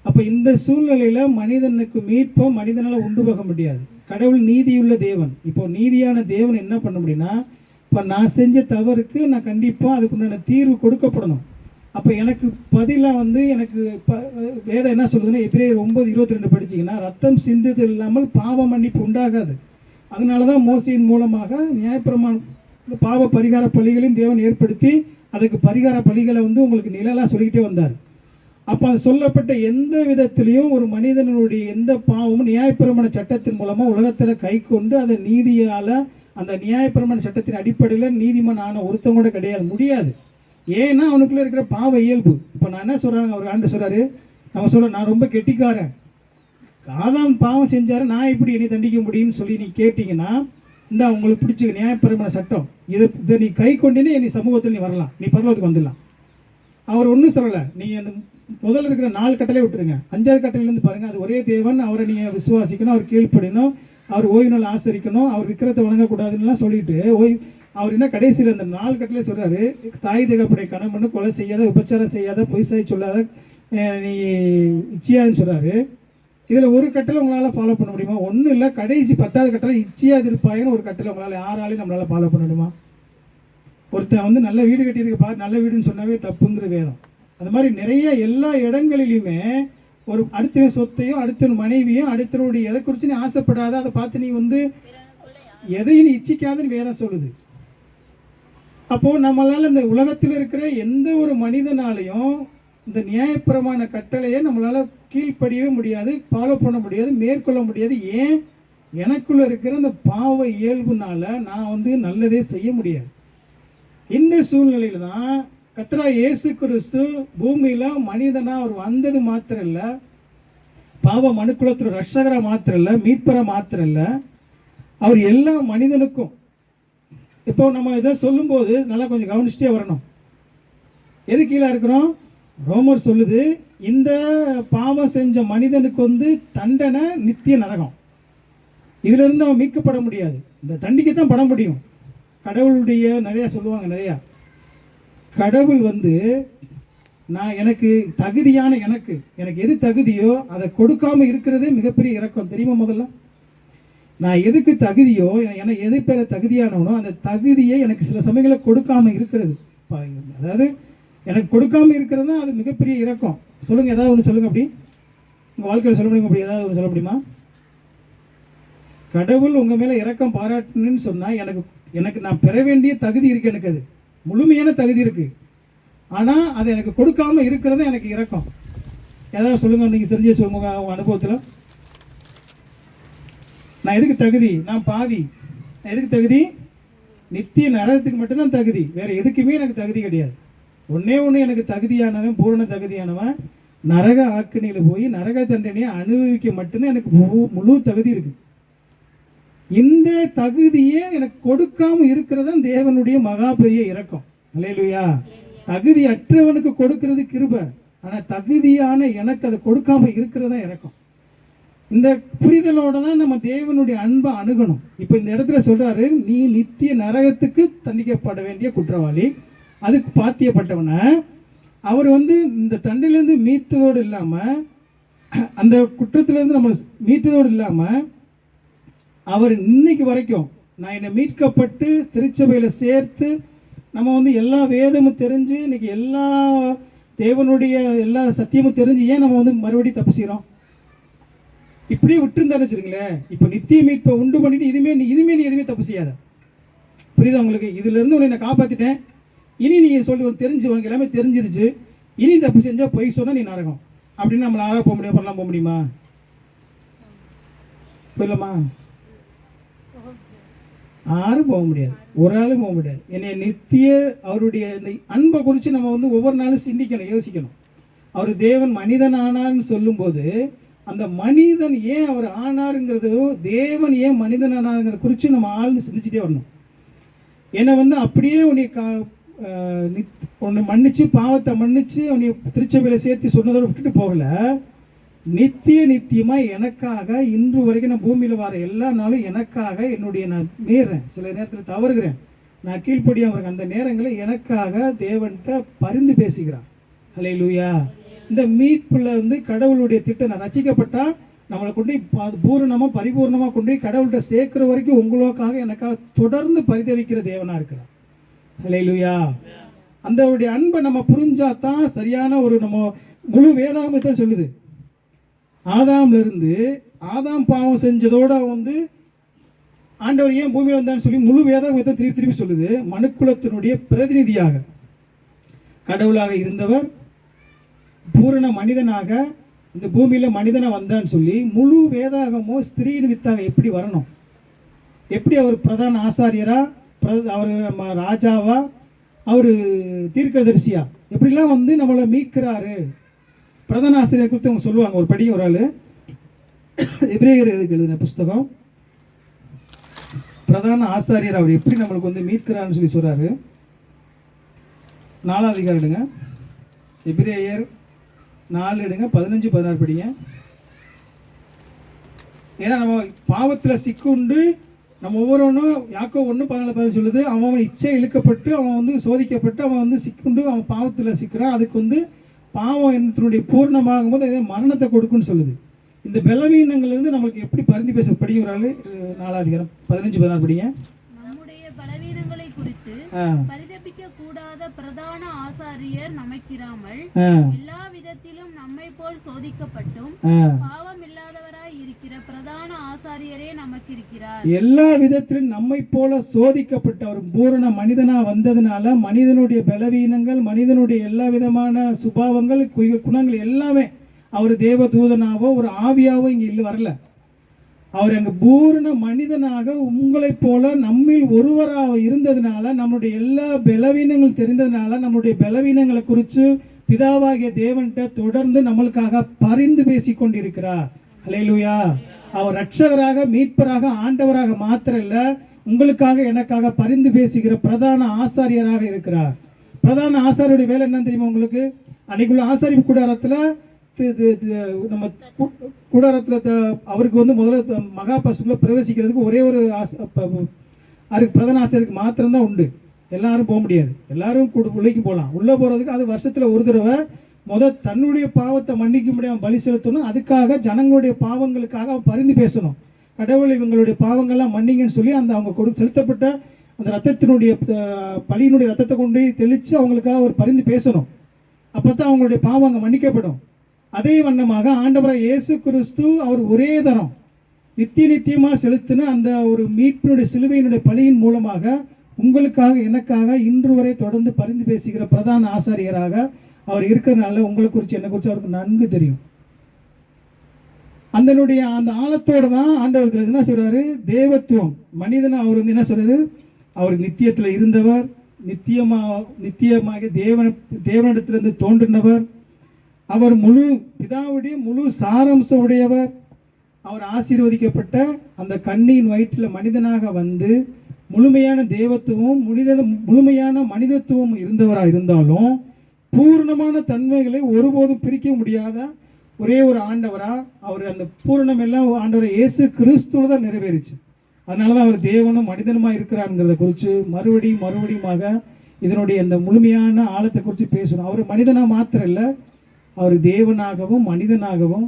அப்போ இந்த சூழ்நிலையில் மனிதனுக்கு மீட்போ மனிதனால் உண்டு போக முடியாது. கடவுள் நீதியுள்ள தேவன். இப்போ நீதியான தேவன் என்ன பண்ண முடியும்னா, இப்போ நான் செஞ்ச தவறுக்கு நான் கண்டிப்பாக அதுக்குண்டான தீர்வு கொடுக்கப்படணும். அப்போ எனக்கு பதிலாக வந்து எனக்கு வேதம் என்ன சொல்லுதுன்னா, எபிரேயர் 9:22 படிச்சிங்கன்னா, ரத்தம் சிந்துதல் இல்லாமல் பாவ மன்னிப்பு உண்டாகாது. அதனால தான் மோசையின் மூலமாக நியாயப்பிரமாண பாவ பரிகார பலிகளையும் தேவன் ஏற்படுத்தி அதுக்கு பரிகார பலிகளை வந்து உங்களுக்கு நிழலாக சொல்லிக்கிட்டே வந்தார். அப்போ அது சொல்லப்பட்ட எந்த விதத்திலையும் ஒரு மனிதனுடைய எந்த பாவமும் நியாயப்பிரமாண சட்டத்தின் மூலமாக உலகத்தில் கை கொண்டு அதை நீதியால் அந்த நியாயப்பிரமாண சட்டத்தின் அடிப்படையில் நீதிமான் ஆன ஒருத்தவங்க கூட கிடையாது, முடியாது. ஏன்னா அவனுக்குள்ளே இருக்கிற பாவ இயல்பு. இப்போ நான் என்ன சொல்கிறாங்க, அவர் ஆண்டு சொல்கிறாரு, நம்ம சொல்கிறோம், நான் ரொம்ப கெட்டிக்காரன், ஆதாம் பாவம் செஞ்சாரு, நான் இப்படி என்னை தண்டிக்க முடியும்னு சொல்லி நீ கேட்டிங்கன்னா, இந்த உங்களுக்கு பிடிச்ச நியாயப்பிரமாண சட்டம் இதை நீ கை கொண்டினே நீ சமூகத்தில் நீ வரலாம், நீ பரலோகத்துக்கு வந்துடலாம். அவர் ஒன்றும் சொல்லலை. நீங்கள் அந்த முதல்ல இருக்கிற 4 கட்டளை விட்டுருங்க. 5வது கட்டளையிலேருந்து பாருங்கள். அது ஒரே தேவன், அவரை நீங்கள் விசுவாசிக்கணும், அவர் கீழ்ப்படினோம், அவர் ஓய்வு நாள் ஆசரிக்கணும், அவர் விக்கிரத்தை வணங்கக்கூடாதுன்னெலாம் சொல்லிட்டு அவர் என்ன கடைசியில் அந்த 4 கட்டளை சொல்கிறாரு, தாய் தகப்பனை கணவன் கொலை செய்யாத, உபச்சாரம் செய்யாத, பொய் சாய் சொல்லாத, நீ இச்சியாதுன்னு சொல்கிறாரு. இதில் ஒரு கட்டளை உங்களால் ஃபாலோ பண்ண முடியுமா? ஒன்றும் இல்லை. கடைசி 10வது கட்டளை இச்சியாது இருப்பாயின்னு ஒரு கட்டளை உங்களால் யாராலையும் நம்மளால் ஃபாலோ பண்ண முடியுமா? ஒருத்தன் வந்து நல்ல வீடு கட்டியிருக்க நல்ல வீடுன்னு சொன்னாவே தப்புங்கிற வேதம். அது மாதிரி நிறைய எல்லா இடங்களிலுமே ஒரு அடுத்தவன் சொத்தையோ அடுத்தவன் மனைவியோ அடுத்தவருடைய எதை குறித்து நீ ஆசைப்படாத, அதை பார்த்து நீ வந்து எதையும் நீ இச்சிக்காதுன்னு வேதம் சொல்லுது. அப்போ நம்மளால இந்த உலகத்தில் இருக்கிற எந்த ஒரு மனிதனாலையும் இந்த நியாயப்பிரமாண கட்டளையை நம்மளால கீழ்ப்படியவே முடியாது, ஃபாலோ பண்ண முடியாது, மேற்கொள்ள முடியாது. ஏன்? எனக்குள்ள இருக்கிற இந்த பாவ இயல்புனால நான் வந்து நல்லதே செய்ய முடியாது. இந்த சூழ்நிலையில தான் கர்த்தராகிய இயேசு கிறிஸ்து பூமியில மனிதனா அவர் வந்தது மாத்திரம் இல்ல, பாவ மனுக்குலத்தோட ரட்சகரா மாத்திரம் இல்ல, மீட்பரா மாத்திரம் இல்ல, அவர் எல்லா மனிதனுக்கும். இப்போ நம்ம இதை சொல்லும்போது நல்லா கொஞ்சம் கவனிச்சுட்டே வரணும். எது கீழே இருக்கிறோம்? ரோமர் சொல்லுது, இந்த பாவம் செஞ்ச மனிதனுக்கு வந்து தண்டனை நித்திய நரகம். இதுல இருந்து அவன் மீட்கப்பட முடியாது, இந்த தண்டிக்கத்தான் பட முடியும். கடவுளுடைய நிறைய சொல்லுவாங்க, நிறையா கடவுள் வந்து நான் எனக்கு தகுதியான எனக்கு எது தகுதியோ அதை கொடுக்காம இருக்கிறதே மிகப்பெரிய இரக்கம். தெரியுமா? முதல்ல நான் எதுக்கு தகுதியோ, எனக்கு எது பேர தகுதியானவனோ அந்த தகுதியை எனக்கு சில சமயங்களில் கொடுக்காம இருக்கிறது, அதாவது எனக்கு கொடுக்காம இருக்கிறது தான் அது மிகப்பெரிய இரக்கம். சொல்லுங்க, ஏதாவது ஒன்று சொல்லுங்க. அப்படி உங்கள் வாழ்க்கையில் சொல்ல முடியுமா? அப்படி ஏதாவது ஒன்று சொல்ல முடியுமா? கடவுள் உங்கள் மேலே இரக்கம் பாராட்டணுன்னு சொன்னால் எனக்கு நான் பெற வேண்டிய தகுதி இருக்குது, எனக்கு அது முழுமையான தகுதி இருக்குது. ஆனால் அதை எனக்கு கொடுக்காம இருக்கிறது எனக்கு இரக்கம். ஏதாவது சொல்லுங்க, நீங்கள் தெரிஞ்சே சொல்லுங்க உங்கள் அனுபவத்தில். நான் எதுக்கு தகுதி? நான் பாவி. நான் எதுக்கு தகுதி? நித்திய நரகத்துக்கு மட்டும்தான் தகுதி, வேற எதுக்குமே எனக்கு தகுதி கிடையாது. ஒன்னே ஒன்று எனக்கு தகுதியானவன், பூரண தகுதியானவன், நரக ஆக்கினியில் போய் நரக தண்டனையை அனுபவிக்க மட்டும்தான் எனக்கு முழு தகுதி இருக்கு. இந்த தகுதியை எனக்கு கொடுக்காம இருக்கிறது தேவனுடைய மகா பெரிய இரக்கம். அல்லேலூயா. தகுதி அற்றவனுக்கு கொடுக்கிறது கிருபை, ஆனால் தகுதியான எனக்கு அதை கொடுக்காம இருக்கிறதா இரக்கம். இந்த புரிதலோட தான் நம்ம தேவனுடைய அன்பை அணுகணும். இப்போ இந்த இடத்துல சொல்றாரு, நீ நித்திய நரகத்துக்கு தண்டிக்கப்பட வேண்டிய குற்றவாளி, அதுக்கு பாத்தியப்பட்டவன. அவர் வந்து இந்த தண்டிலிருந்து மீட்டதோடு இல்லாமல், அந்த குற்றத்திலிருந்து நம்ம மீட்டதோடு இல்லாமல், அவர் இன்னைக்கு வரைக்கும் நான் என்னை மீட்கப்பட்டு திருச்சபையில் சேர்த்து நம்ம வந்து எல்லா வேதமும் தெரிஞ்சு இன்னைக்கு எல்லா தேவனுடைய எல்லா சத்தியமும் தெரிஞ்சு ஏன் நம்ம வந்து மறுபடியும் தப்பு செய்கிறோம்? இப்படியே விட்டுருந்தான்னு வச்சுருங்களேன், இப்போ நித்திய மீட்பை உண்டு பண்ணிட்டு இனிமே நீ எதுவுமே தப்பு செய்யாத. புரியுதா உங்களுக்கு? இதுலேருந்து உன்னை நான் காப்பாற்றிட்டேன், இனி நீங்கள் சொல்லி தெரிஞ்சு உனக்கு எல்லாமே தெரிஞ்சிருச்சு, இனி தப்பு செஞ்சால் பொய் சொன்னால் நீ நரகம் அப்படின்னு நம்மளை ஆறாக போக முடியும், பண்ணலாம் போக முடியுமா? புரியலமா? யாரும் போக முடியாது, ஒரு ஆளும் போக முடியாது. என்னை நித்திய அவருடைய இந்த அன்பை குறித்து நம்ம வந்து ஒவ்வொரு நாளும் சிந்திக்கணும், யோசிக்கணும். அவர் தேவன் மனிதன் ஆனார்னு சொல்லும்போது அந்த மனிதன் ஏன் அவர் ஆனாருங்கிறதோ, தேவன் ஏன் மனிதன் ஆனாருங்கிற குறித்து நம்ம ஆழ்ந்து சிந்திச்சுட்டே வரணும். என்னை வந்து அப்படியே உன்னை மன்னிச்சு பாவத்தை மன்னிச்சு உன்னை திருச்சபையில் சேர்த்து சொன்னதோடு விட்டுட்டு போகல, நித்தியமாக எனக்காக இன்று வரைக்கும் நான் பூமியில் வர எல்லா நாளும் எனக்காக என்னுடைய நான் மீறேன், சில நேரத்தில் தவறுகிறேன், நான் கீழ்ப்படியாமல் இருக்கேன், அந்த நேரங்களில் எனக்காக தேவன்கிட்ட பரிந்து பேசுகிறான். அல்லேலூயா. இந்த மீட்பில் வந்து கடவுளுடைய திட்டம், நான் ரசிக்கப்பட்டா நம்மளை கொண்டு பூரணமாக பரிபூர்ணமாக கொண்டு கடவுள்கிட்ட சேர்க்குற வரைக்கும் உங்களுக்காக எனக்காக தொடர்ந்து பரிதவிக்கிற தேவனாக இருக்கிறார். அல்லேலூயா. அந்த அன்பை நம்ம புரிஞ்சாதான் சரியான ஒரு நம்ம முழு வேதாகமத்தை சொல்லுது. ஆதாம்லேருந்து ஆதாம் பாவம் செஞ்சதோடு வந்து ஆண்டவர் ஏன் பூமியில் வந்தான்னு சொல்லி முழு வேதாகமத்தை திருப்பி சொல்லுது. மனுக்குலத்தினுடைய பிரதிநிதியாக கடவுளாக இருந்தவர் பூரண மனிதனாக இந்த பூமியில் மனிதனாக வந்தான்னு சொல்லி முழு வேதாகமோ ஸ்திரீயின் வித்தாக எப்படி வரணும், எப்படி அவர் பிரதான ஆசாரியரா, அவர் நம்ம ராஜாவா, அவர் தீர்க்கதரிசியா, எப்படிலாம் வந்து நம்மளை மீட்கிறாரு. பிரதான ஆசிரியர் குறித்து அவங்க சொல்லுவாங்க. ஒரு படி ஒரு ஆள் எபிரேயர் எதுக்கு எழுதின புஸ்தகம், பிரதான ஆசாரியர் அவர் எப்படி நம்மளுக்கு வந்து மீட்கிறாருன்னு சொல்லி சொல்றாரு. 4ஆம் அதிகாரம் எடுங்க, எபிரேயர் 4 எடுங்க, 15-16 படிங்க. ஏன்னா நம்ம பாவத்தில் சிக்குண்டு நம்ம ஒவ்வொருவனும் யாக்கோ 1:14 சொல்லுது, அவன் இச்சை இழுக்கப்பட்டு அவன் வந்து சோதிக்கப்பட்டு அவன் வந்து சிக்குண்டு அவன் பாவத்தில் சிக்கிறான், அதுக்கு வந்து பாவம் என்னத்தினுடைய பூர்ணமாகும் போது அதே மரணத்தை கொடுக்குன்னு சொல்லுது. இந்த பலவீனங்கள்லேருந்து நம்மளுக்கு எப்படி பரிந்து பேச படிக்கிறாள். 4ஆம் அதிகாரம் 15-16 படிங்க. நம்முடைய பலவீனங்களை குறித்து விண்ணப்பிக்க கூடாத பிரதான ஆசாரியர் நமக்கிராமல் எல்லா விதத்திலும் நம்மை போல் சோதிக்கப்பட்டும் பாவம் இல்லாதவராய் இருக்கிற பிரதான ஆசாரியரே நமக்கு இருக்கிறார். எல்லா விதத்திலும் நம்மை போல சோதிக்கப்பட்ட ஒரு பூரண மனிதனா வந்ததுனால மனிதனுடைய பலவீனங்கள், மனிதனுடைய எல்லா விதமான சுபாவங்கள், குணங்கள் எல்லாமே அவர் தேவ தூதனாவோ ஒரு ஆவியாவோ இங்க வரல. அவர் அங்க பூரண மனிதனாக உங்களைப் போல நம்மில் ஒருவராக இருந்ததுனால, நம்முடைய எல்லா பலவீனங்கள் தெரிந்ததுனால, நம்முடைய பலவீனங்களை குறித்து பிதாவாகிய தேவன்கிட்ட தொடர்ந்து நம்மளுக்காக பரிந்து பேசி கொண்டிருக்கிறார். ஹல்லேலூயா. அவர் ரட்சகராக, மீட்பராக, ஆண்டவராக மாத்திரம் இல்ல, உங்களுக்காக எனக்காக பரிந்து பேசுகிற பிரதான ஆசாரியராக இருக்கிறார். பிரதான ஆசாரியுடைய வேலை என்ன தெரியுமா உங்களுக்கு? அன்னைக்குள்ள ஆசாரி கூடாரத்துல நம்ம கூடாரத்தில் அவருக்கு முதல்ல மகா பசுக்குள்ள பிரவேசிக்கிறதுக்கு ஒரே ஒரு அதுக்கு பிரதான ஆசிரியருக்கு மாத்திரம்தான் உண்டு. எல்லாரும் போக முடியாது. எல்லாரும் உள்ளேக்கு போகலாம். உள்ளே போகிறதுக்கு அது வருஷத்தில் ஒரு தடவை தன்னுடைய பாவத்தை மன்னிக்க முடியாமல் பலி செலுத்தணும். அதுக்காக ஜனங்களுடைய பாவங்களுக்காக அவன் பரிந்து பேசணும். கடவுள் இவங்களுடைய பாவங்கள்லாம் மன்னிங்கன்னு சொல்லி அந்த அவங்க செலுத்தப்பட்ட அந்த ரத்தத்தினுடைய பலியினுடைய ரத்தத்தை கொண்டு தெளித்து அவங்களுக்காக ஒரு பரிந்து பேசணும். அப்போ தான் அவங்களுடைய பாவம் அங்கே மன்னிக்கப்படும். அதே வண்ணமாக ஆண்டவராக இயேசு கிறிஸ்து அவர் ஒரே தரம் நித்தியமாக செலுத்தின அந்த ஒரு மீட்பினுடைய சிலுவையினுடைய பலியின் மூலமாக உங்களுக்காக எனக்காக இன்று வரை தொடர்ந்து பரிந்து பேசுகிற பிரதான ஆசாரியராக அவர் இருக்கிறதுனால உங்களை குறித்து என்னை குறித்து அவருக்கு நன்கு தெரியும். அந்த ஆழத்தோடு தான் ஆண்டவர் என்ன சொல்றாரு? தேவத்துவம் மனிதனை அவர் என்ன சொல்றாரு? அவர் நித்தியத்தில் இருந்தவர், நித்தியமாக தேவனிடத்திலிருந்து தோன்றினவர், அவர் முழு பிதாவுடைய முழு சாரம்சம் உடையவர். அவர் ஆசீர்வதிக்கப்பட்ட அந்த கண்ணியின் வயிற்றில் மனிதனாக வந்து முழுமையான தேவத்துவம், முழுமையான மனிதத்துவம் இருந்தவராக இருந்தாலும் பூர்ணமான தன்மைகளை ஒருபோதும் பிரிக்க முடியாத ஒரே ஒரு ஆண்டவரா அவர் அந்த பூரணம் எல்லாம் ஆண்டவர் இயேசு கிறிஸ்துவ தான் நிறைவேறிச்சு. அதனால தான் அவர் தேவனும் மனிதனுமாக இருக்கிறாருங்கிறத குறித்து மறுபடியுமாக இதனுடைய அந்த முழுமையான ஆழத்தை குறித்து பேசணும். அவர் மனிதனாக மாத்திரம் இல்லை, அவர் தேவனாகவும் மனிதனாகவும்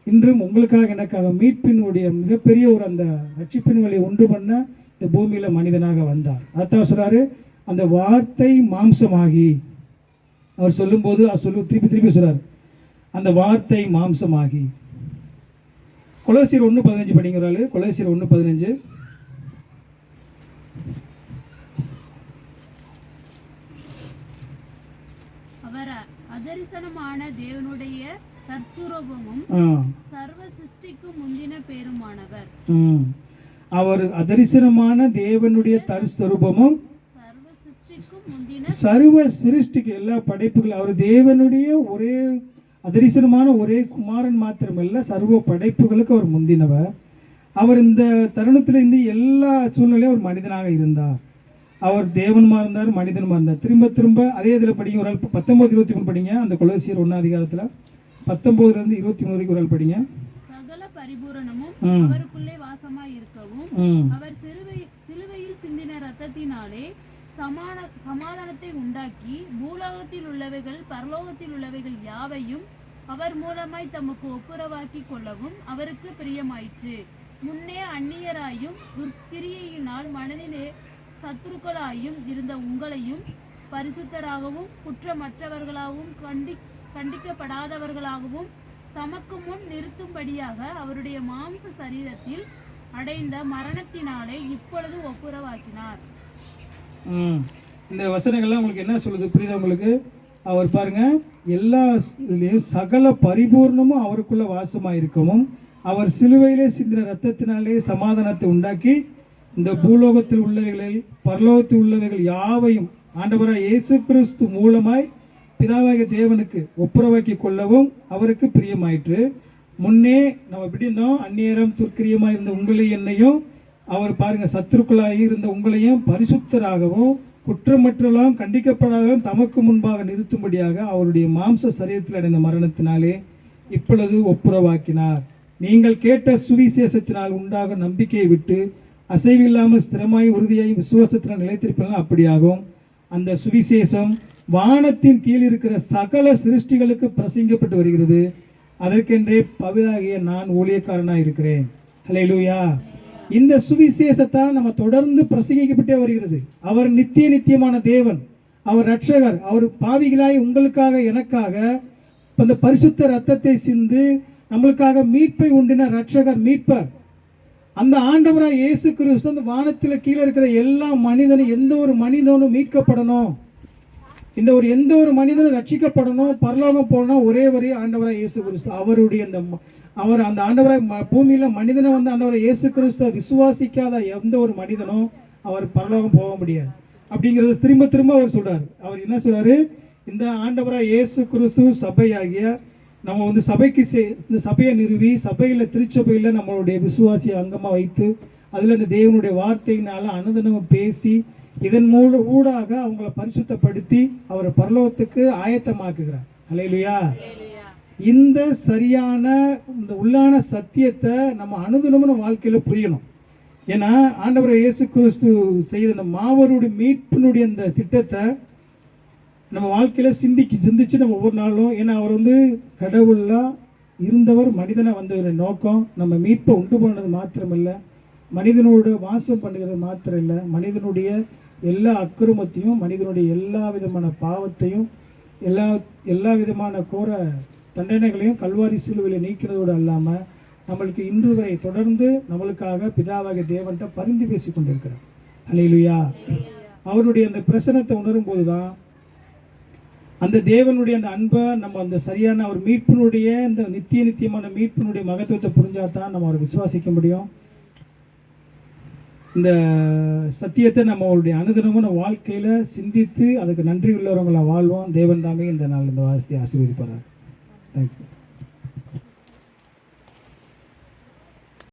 இன்றும் உங்களுக்காக எனக்காக மீட்பினுடைய மிகப்பெரிய ஒரு அந்த ரட்சிப்பின் வழியை உண்டு பண்ண இந்த பூமியில் மனிதனாக வந்தார். அதான் சொல்கிறாரு, அந்த வார்த்தை மாம்சமாகி அவர் சொல்லும்போது திருப்பி சொல்கிறார், அந்த வார்த்தை மாம்சமாகி. கொலோசியர் 1:15 படிங்கிறாரு. கொலோசியர் 1:15. அதரிசனமான தேவனுடைய தற்சுரூபமும் சர்வ சிருஷ்டிக்கும் முந்தின பேருமானவர். அவர் அதரிசனமான தேவனுடைய தற்சுரூபமும் சர்வ சிருஷ்டிக்கு எல்லா படைப்புகள். அவர் தேவனுடைய ஒரே அதரிசனமான ஒரே குமாரன் மாத்திரமல்ல, சர்வ படைப்புகளுக்கு அவர் முந்தினவர். அவர் இந்த தருணத்தில் இருந்து எல்லா சூழ்நிலையும் ஒரு மனிதனாக இருந்தார். அவர் தேவனுமா இருந்தார், மனிதனுமா இருந்தார். திரும்ப அதே இதில் படிங்க. ஒரு 19-23 படிங்க. அந்த கொலோசியர் 1 அதிகாரத்தில் 19-23 வரைக்கும் ஒரு படிங்க. சகல பரிபூரணமும் அவருக்குள்ளே வாசமாய் இருக்கவும் அவர் சிலுவையில் சிந்தின இரத்தத்தினாலே சமாதானத்தை உண்டாக்கி பூலோகத்தில் உள்ளவைகள் பரலோகத்தில் உள்ளவைகள் யாவையும் அவர் மூலமாய் தமக்கு ஒப்புரவாக்கி கொள்ளவும் அவருக்கு பிரியமாயிற்று. முன்னே அந்நியராயும் துர்க்கிரியையினால் மனதிலே சத்துருக்களாயும் இருந்த உங்களையும் பரிசுத்தராகவும் குற்றமற்றவர்களாகவும் கண்டிக்கப்படாதவர்களாகவும் தமக்கு முன் நிறுத்தும்படியாக அவருடைய மாம்ச சரீரத்தில் அடைந்த மரணத்தினாலே இப்பொழுது ஒப்புரவாக்கினார். இந்த வசனங்கள்லாம் உங்களுக்கு என்ன சொல்லுது? புரியுதா உங்களுக்கு? அவர் பாருங்க, எல்லா சகல பரிபூர்ணமும் அவருக்குள்ள வாசமாயிருக்கவும் அவர் சிலுவையிலே சிந்தின ரத்தத்தினாலே சமாதானத்தை உண்டாக்கி இந்த பூலோகத்தில் உள்ளவைகளில் பரலோகத்தில் உள்ளவைகள் யாவையும் ஆண்டவராய் இயேசு கிறிஸ்து மூலமாய் பிதாவாகிய தேவனுக்கு ஒப்புரவாக்கி கொள்ளவும் அவருக்கு பிரியமாயிற்று. முன்னே நம்ம எப்படி இருந்தோம்? அந்நியரம் துர்க்கிரியமாக இருந்த உங்களை என்னையும் அவர் பாருங்க சத்துருக்களாகி இருந்த உங்களையும் பரிசுத்தராகவும் குற்றமற்றலாம் கண்டிக்கப்படாதவரும் தமக்கு முன்பாக நிறுத்தும்படியாக அவருடைய மாம்ச சரீரத்தில் அடைந்த மரணத்தினாலே இப்பொழுது ஒப்புரவாக்கினார். நீங்கள் கேட்ட சுவிசேஷத்தினால் உண்டாக நம்பிக்கையை விட்டு அசைவில்லாமல் ஸ்திரமாய் உறுதியாய் விசுவாசத்தினால் நிலைத்திருப்பீர்கள். அப்படியாகும் அந்த சுவிசேஷம் வானத்தின் கீழ் இருக்கிற சகல சிருஷ்டிகளுக்கு பிரசங்கிக்கப்பட்டு வருகிறது. அதற்கென்றே பவுலாகிய நான் ஊழியக்காரனாக இருக்கிறேன். ஹல்லேலூயா. இந்த சுவிசேஷத்தால் நம்ம தொடர்ந்து பிரசங்கிக்கப்பட்டே வருகிறது. அவர் நித்தியமான தேவன், அவர் ரட்சகர், அவர் பாவிகளாய் உங்களுக்காக எனக்காக அந்த பரிசுத்த ரத்தத்தை சிந்து நம்மளுக்காக மீட்பை உண்டின ரட்சகர், மீட்பர். அந்த ஆண்டவராய் இயேசு கிறிஸ்து அந்த வானத்தில் கீழே இருக்கிற எல்லா மனிதனும், எந்த ஒரு மனிதனும் மீட்கப்படணும், எந்த ஒரு மனிதனும் ரட்சிக்கப்படணும், பரலோகம் போகணும், ஒரே ஆண்டவராய் இயேசு கிறிஸ்து. அவருடைய அந்த ஆண்டவராய் பூமியில மனிதனை வந்து ஆண்டவராய் இயேசு கிறிஸ்துவை விசுவாசிக்காத எந்த ஒரு மனிதனும் அவர் பரலோகம் போக முடியாது அப்படிங்கிறது திரும்ப திரும்ப அவர் சொல்றாரு. அவர் என்ன சொல்றாரு, இந்த ஆண்டவராய் இயேசு கிறிஸ்து சபையாகிய நம்ம வந்து சபைக்கு இந்த சபையை நிறுவி சபையில் திருச்சபையில் நம்மளுடைய விசுவாசியை அங்கமாக வைத்து அதில் இந்த தேவனுடைய வார்த்தையினால அனுதினமும் பேசி இதன் ஊடாக அவங்கள பரிசுத்தப்படுத்தி அவரை பரலோகத்துக்கு ஆயத்தமாக்குகிறார். அல்லேலூயா. இந்த சரியான இந்த உள்ளான சத்தியத்தை நம்ம அனுதினமும் வாழ்க்கையில் புரியணும். ஏன்னா ஆண்டவர் இயேசு கிறிஸ்து செய்த இந்த மாபெரும் மீட்பினுடைய இந்த திட்டத்தை நம்ம வாழ்க்கையில் சிந்திச்சு நம்ம ஒவ்வொரு நாளும், ஏன்னா அவர் வந்து கடவுளாக இருந்தவர் மனிதனை வந்ததுடைய நோக்கம் நம்ம மீட்பை உண்டு பண்ணது மாத்திரமில்லை, மனிதனோடு வாசம் பண்ணுகிறது மாத்திரம் இல்லை, மனிதனுடைய எல்லா அக்கிரமத்தையும் மனிதனுடைய எல்லா விதமான பாவத்தையும் எல்லா விதமான கோர தண்டனைகளையும் கல்வாரி சிலுவையில் நீக்கிறதோடு அல்லாமல் நம்மளுக்கு இன்று வரை தொடர்ந்து நம்மளுக்காக பிதாவாகிய தேவன்கிட்ட பரிந்து பேசி கொண்டிருக்கிறார். அல்லேலூயா. அவருடைய அந்த பிரசனத்தை உணரும் போது தான் அந்த தேவனுடைய அந்த அன்பை நம்ம அந்த சரியான அவர் மீட்பினுடைய இந்த நித்தியமான மீட்பினுடைய மகத்துவத்தை புரிஞ்சாதான் நம்ம அவரை விசுவாசிக்க முடியும். இந்த சத்தியத்தை நம்மளுடைய அனுதினமும் நம்ம வாழ்க்கையில் சிந்தித்து அதுக்கு நன்றி உள்ளவங்களை வாழ்வோம். தேவன் தாமே இந்த நாள் இந்த வார்த்தையை ஆசீர்வதிப்பார். தேங்க்யூ.